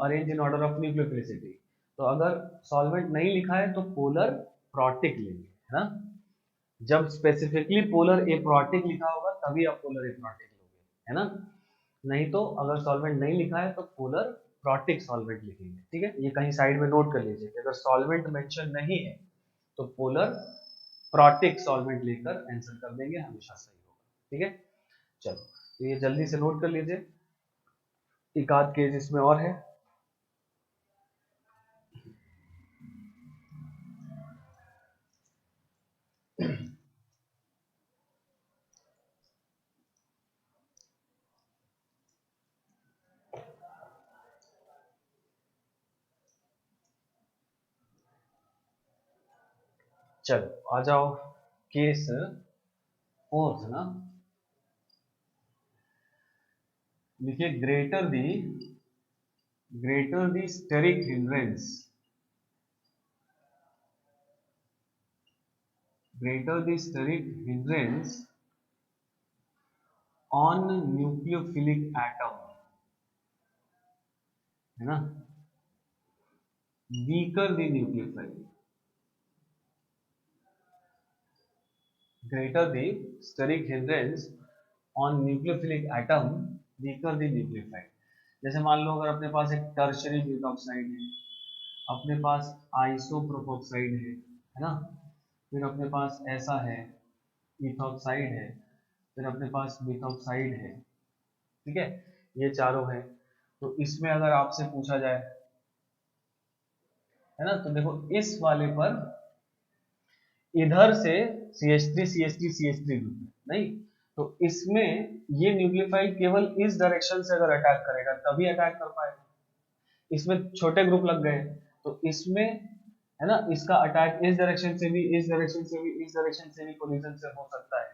arrange in order of nucleophilicity, तो अगर सॉल्वेंट नहीं लिखा है तो पोलर प्रोटिक लेंगे, है ना, जब स्पेसिफिकली पोलर ए प्रोटिक लिखा होगा तभी आप पोलर ए प्रोटिक लोगे, है ना, नहीं तो अगर सॉल्वेंट नहीं लिखा है तो पोलर प्रोटिक सॉल्वेंट लिखेंगे, ठीक है, ये कहीं साइड में नोट कर लीजिए कि अगर सॉल्वेंट मेंशन नहीं है तो पोलर प्रोटिक सॉल्वेंट लेकर आंसर कर देंगे, हमेशा सही होगा, ठीक है। चलो तो ये जल्दी से नोट कर लीजिए, एक आध केस इसमें और है। चलो आ जाओ केस फोर्थ ना, लिखिए greater the steric hindrance, greater the steric hindrance on nucleophilic atom, है ना, weaker the nucleophile, greater the steric hindrance on nucleophilic atom, weaker the nucleophile। जैसे मान लो अगर अपने पास एक टर्शरी ब्यूटॉक्साइड है, अपने पास आइसोप्रोपोक्साइड है ना, फिर अपने पास ऐसा है इथॉक्साइड है, फिर अपने पास मिथॉक्साइड है, ठीक है, ये चारों हैं। तो इसमें अगर आपसे पूछा जाए, है ना, तो देखो इस वाले पर इधर से CH3 CH3 CH3 ग्रुप है, नहीं तो इसमें ये न्यूक्लियोफाइल केवल इस डायरेक्शन से अगर अटैक करेगा तभी अटैक कर पाएगा। इसमें छोटे ग्रुप लग गए, तो इसमें है ना, इसका अटैक इस डायरेक्शन से भी, इस डायरेक्शन से भी, इस डायरेक्शन से भी कोलिजन से हो सकता है।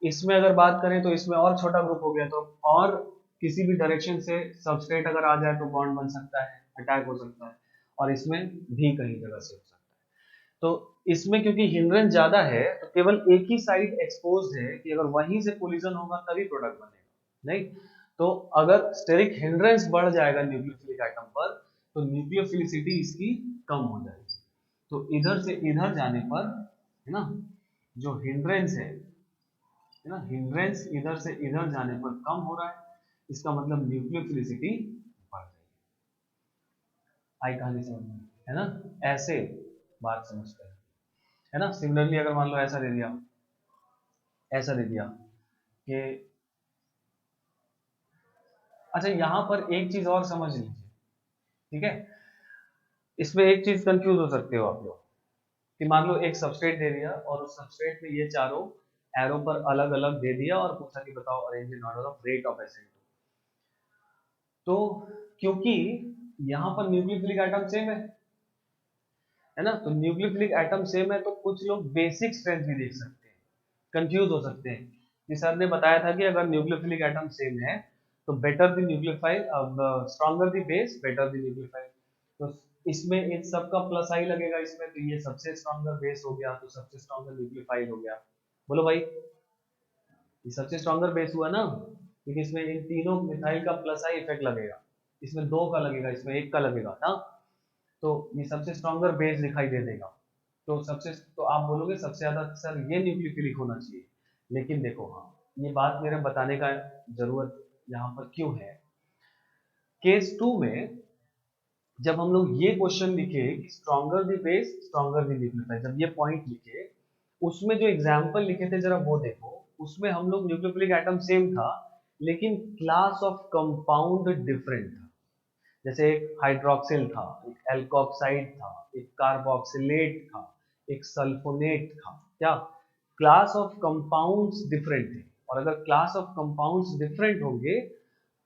इसमें अगर बात करें तो इसमें और छोटा ग्रुप हो गया, तो और किसी भी डायरेक्शन से सबस्ट्रेट अगर आ जाए तो बॉन्ड बन सकता है, अटैक हो सकता है, और इसमें भी कहीं जगह से हो सकता है। तो इसमें क्योंकि हिंड्रेंस ज्यादा है तो केवल एक ही साइड एक्सपोज्ड है कि अगर वहीं से कोलिजन होगा तभी प्रोडक्ट बनेगा, नहीं तो अगर स्टेरिक हिंड्रेंस बढ़ जाएगा न्यूक्लियोफिलिक एटम पर तो न्यूक्लियोफिलिसिटी इसकी कम हो जाएगी। तो इधर से इधर जाने पर, है ना, जो हिंड्रेंस है ना, हिंड्रेंस इधर से इधर जाने पर कम हो रहा है, इसका मतलब न्यूक्लियोफिलिसिटी बढ़ रही है। आई कहानी समझ में, है ना, ऐसे बात समझते हैं, है ना। सिमिलरली अगर मान लो ऐसा दे दिया, ऐसा दे दिया कि अच्छा यहां पर एक चीज और समझ लीजिए, ठीक है, इसमें एक चीज कंफ्यूज हो सकते हो आप लोग कि मान लो एक सबस्ट्रेट दे दिया और उस सबस्ट्रेट में ये चारों एरो पर अलग अलग दे दिया और पूछा कि बताओ arrange in order of rate of acid. तो क्योंकि यहां पर न्यूक्लियोफिलिक एटम सेम है ना, तो न्यूक्लियोफिलिक एटम सेम है तो कुछ लोग बेसिक स्ट्रेंथ भी देख सकते हैं, कंफ्यूज हो सकते हैं कि सर ने बताया था कि अगर न्यूक्लियोफिलिक एटम सेम है तो बेटर द न्यूक्लियोफाइल, अब stronger the base better the nucleophile. तो इसमें इन सब का प्लस आई लगेगा इसमें, तो ये सबसे स्ट्रॉन्गर बेस हो गया तो सबसे स्ट्रॉन्गर न्यूक्लियोफाइल हो गया। बोलो भाई, ये सबसे स्ट्रॉन्गर बेस हुआ ना, क्योंकि इसमें इन तीनों मिथाइल का प्लस आई इफेक्ट लगेगा, इसमें दो का लगेगा, इसमें एक का लगेगा ना, तो ये सबसे स्ट्रॉन्गर बेस दिखाई दे देगा। तो सबसे, तो आप बोलोगे सबसे ज्यादा सर ये न्यूक्लियोफिलिक होना चाहिए, लेकिन देखो हाँ, ये बात मेरे बताने का जरूरत यहाँ पर क्यों है। केस 2 में जब हम लोग ये क्वेश्चन लिखे कि stronger the base stronger the nucleophile, जब ये पॉइंट लिखे उसमें जो एग्जाम्पल लिखे थे जरा वो देखो, उसमें हम लोग न्यूक्लियोफिलिक एटम सेम था लेकिन क्लास ऑफ कंपाउंड डिफरेंट था। जैसे एक हाइड्रोक्सिल था, एक एल्कोक्साइड था, एक कार्बोक्सिलेट था, एक सल्फोनेट था, क्या क्लास ऑफ कंपाउंड्स डिफरेंट थे। और अगर क्लास ऑफ कंपाउंड्स डिफरेंट होंगे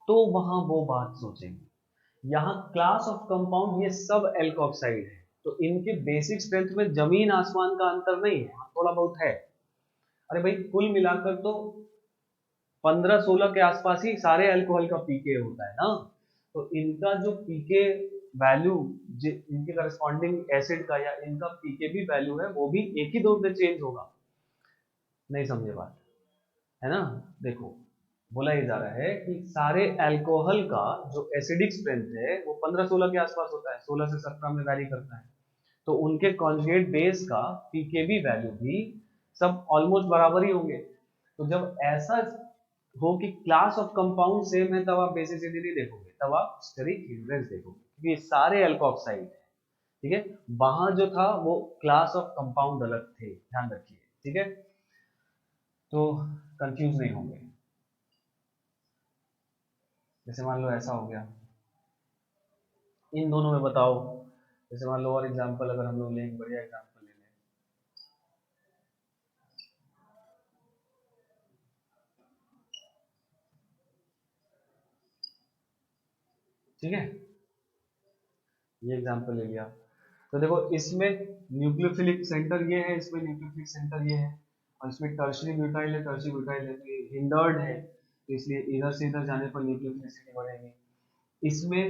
तो वहां वो बात सोचेंगे। यहाँ क्लास ऑफ कंपाउंड ये सब एल्कोक्साइड है, तो इनके बेसिक स्ट्रेंथ में जमीन आसमान का अंतर नहीं है, थोड़ा बहुत है। अरे भाई कुल मिलाकर तो 15-16 के आसपास ही सारे अल्कोहल का पीके होता है ना, तो इनका जो पीके वैल्यू, इनके करस्पॉन्डिंग एसिड का या इनका पीके भी वैल्यू है वो भी एक ही दो में चेंज होगा। नहीं समझे बात, है ना। देखो बोला ये जा रहा है कि सारे अल्कोहल का जो एसिडिक स्ट्रेंथ है वो 15-16 के आसपास होता है, 16 से 17 में वैरी करता है। तो उनके कॉन्जुगेट बेस का पीकेबी वैल्यू भी सब ऑलमोस्ट बराबर ही होंगे। तो जब ऐसा हो कि क्लास ऑफ कंपाउंड सेम है तब आप बेसिसिटी नहीं देखोगे, तब आप स्टेरिक हिंड्रेंस देखोगे, क्योंकि ये सारे अल्कोक्साइड है, ठीक है। वहां जो था वो क्लास ऑफ कंपाउंड अलग थे, ध्यान रखिए, ठीक है, तो कंफ्यूज नहीं होंगे। जैसे मान लो ऐसा हो गया, इन दोनों में बताओ, जैसे मान लो और एग्जांपल अगर हम लोग लें, बढ़िया एग्जांपल ले लें, ठीक है, ये एग्जांपल ले लिया। तो देखो इसमें न्यूक्लियोफिलिक सेंटर ये है, इसमें न्यूक्लियोफिलिक सेंटर ये है, और इसमें टर्शरी ब्यूटाइल है, टर्शरी ब्यूटाइल है, तो ये हिंडर्ड है, तो इसलिए इधर से इधर जाने पर न्यूक्लियोफिलिसिटी बढ़ेगी। इसमें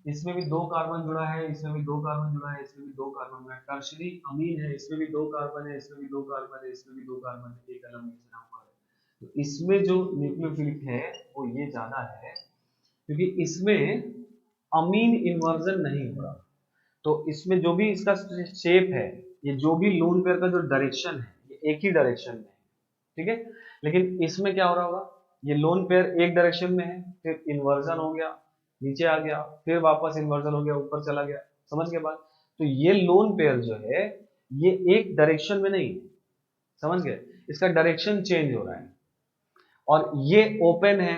इसमें भी दो कार्बन जुड़ा है, इसमें भी दो कार्बन जुड़ा है, इसमें भी दो कार्बन जुड़ा है, टर्शरी अमीन है, इसमें भी दो कार्बन है, इसमें भी दो कार्बन है, इसमें भी दो कार्बन है, एक अलग नीचे ऊपर है। तो इसमें जो न्यूक्लियोफिलिक है वो ये ज्यादा है, क्योंकि इसमें अमीन इन्वर्जन नहीं हो रहा। तो इसमें जो भी इसका शेप है, ये जो भी लोन पेयर का जो डायरेक्शन है ये एक ही डायरेक्शन में है, ठीक है। लेकिन इसमें क्या हो रहा होगा, ये लोन पेयर एक डायरेक्शन में है, फिर इन्वर्जन हो गया, नीचे आ गया, फिर वापस इन्वर्जन हो गया, ऊपर चला गया, समझ गए बात। तो ये लोन पेयर जो है ये एक डायरेक्शन में नहीं है, समझ गए, इसका डायरेक्शन चेंज हो रहा है। और ये ओपन है,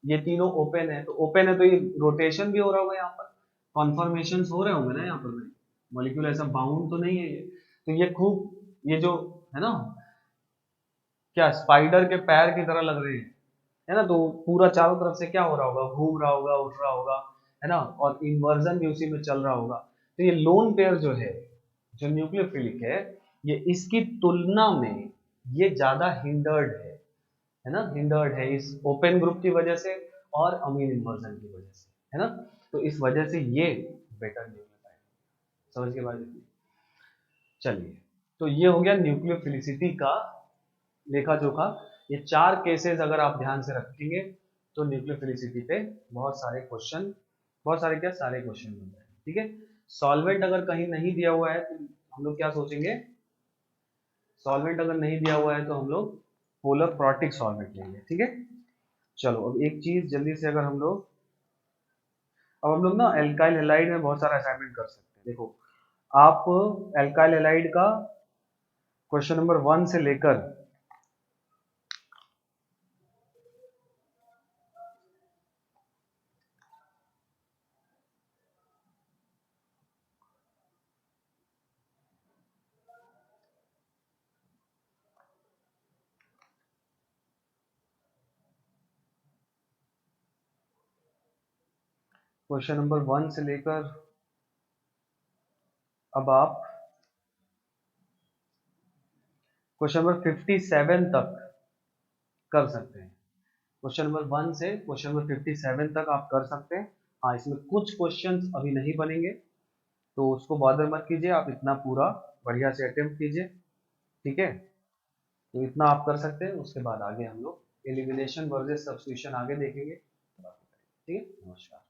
ये तीनों ओपन है, तो ओपन है तो ये रोटेशन भी हो रहा होगा, यहाँ पर कॉन्फर्मेशन हो रहे होंगे ना यहाँ पर, मॉलिक्यूल ऐसा बाउंड तो नहीं है ये, तो ये खूब ये जो है ना क्या स्पाइडर के पैर की तरह लग रहे हैं, है ना, तो पूरा चारों तरफ से क्या हो रहा होगा, घूम रहा होगा, उठ रहा होगा, है ना, और इन्वर्जन भी उसी में चल रहा होगा। तो ये लोन पेयर जो है, जो न्यूक्लियोफिलिक है इसकी तुलना में ये ज्यादा हिंडर्ड है ना, हिंडर्ड है इस ओपन ग्रुप की वजह से और अमीन इन्वर्जन की वजह से, है ना, तो इस वजह से ये बेटर न्यूक्लियोटाइड। समझ के बाद चलिए, तो ये हो गया न्यूक्लियोफिलिसिटी का लेखा जोखा। ये 4 केसेस अगर आप ध्यान से रखेंगे तो न्यूक्लियोफिलिसिटी पे बहुत सारे क्वेश्चन, बहुत सारे क्या सारे क्वेश्चन बन जाए, ठीक है। सॉल्वेंट अगर कहीं नहीं दिया हुआ है तो हम लोग क्या सोचेंगे, सॉल्वेंट अगर नहीं दिया हुआ है तो हम लोग पोलर प्रोटिक सॉल्वेंट लेंगे, ठीक है। चलो अब एक चीज जल्दी से, अगर हम लोग अब हम लोग ना एल्काइल हैलाइड में बहुत सारा असाइनमेंट कर सकते हैं। देखो आप एल्काइल हैलाइड का क्वेश्चन नंबर 1 से लेकर क्वेश्चन नंबर 1 से लेकर अब आप क्वेश्चन नंबर 57 तक कर सकते हैं। क्वेश्चन नंबर 1 से क्वेश्चन नंबर 57 तक आप कर सकते हैं। हाँ, इसमें कुछ क्वेश्चंस अभी नहीं बनेंगे तो उसको बॉदर मत कीजिए, आप इतना पूरा बढ़िया से अटेम्प्ट कीजिए, ठीक है। तो इतना आप कर सकते हैं, उसके बाद आगे हम लोग एलिमिनेशन वर्सेस सब्स्टिट्यूशन आगे देखेंगे, ठीक है। नमस्कार।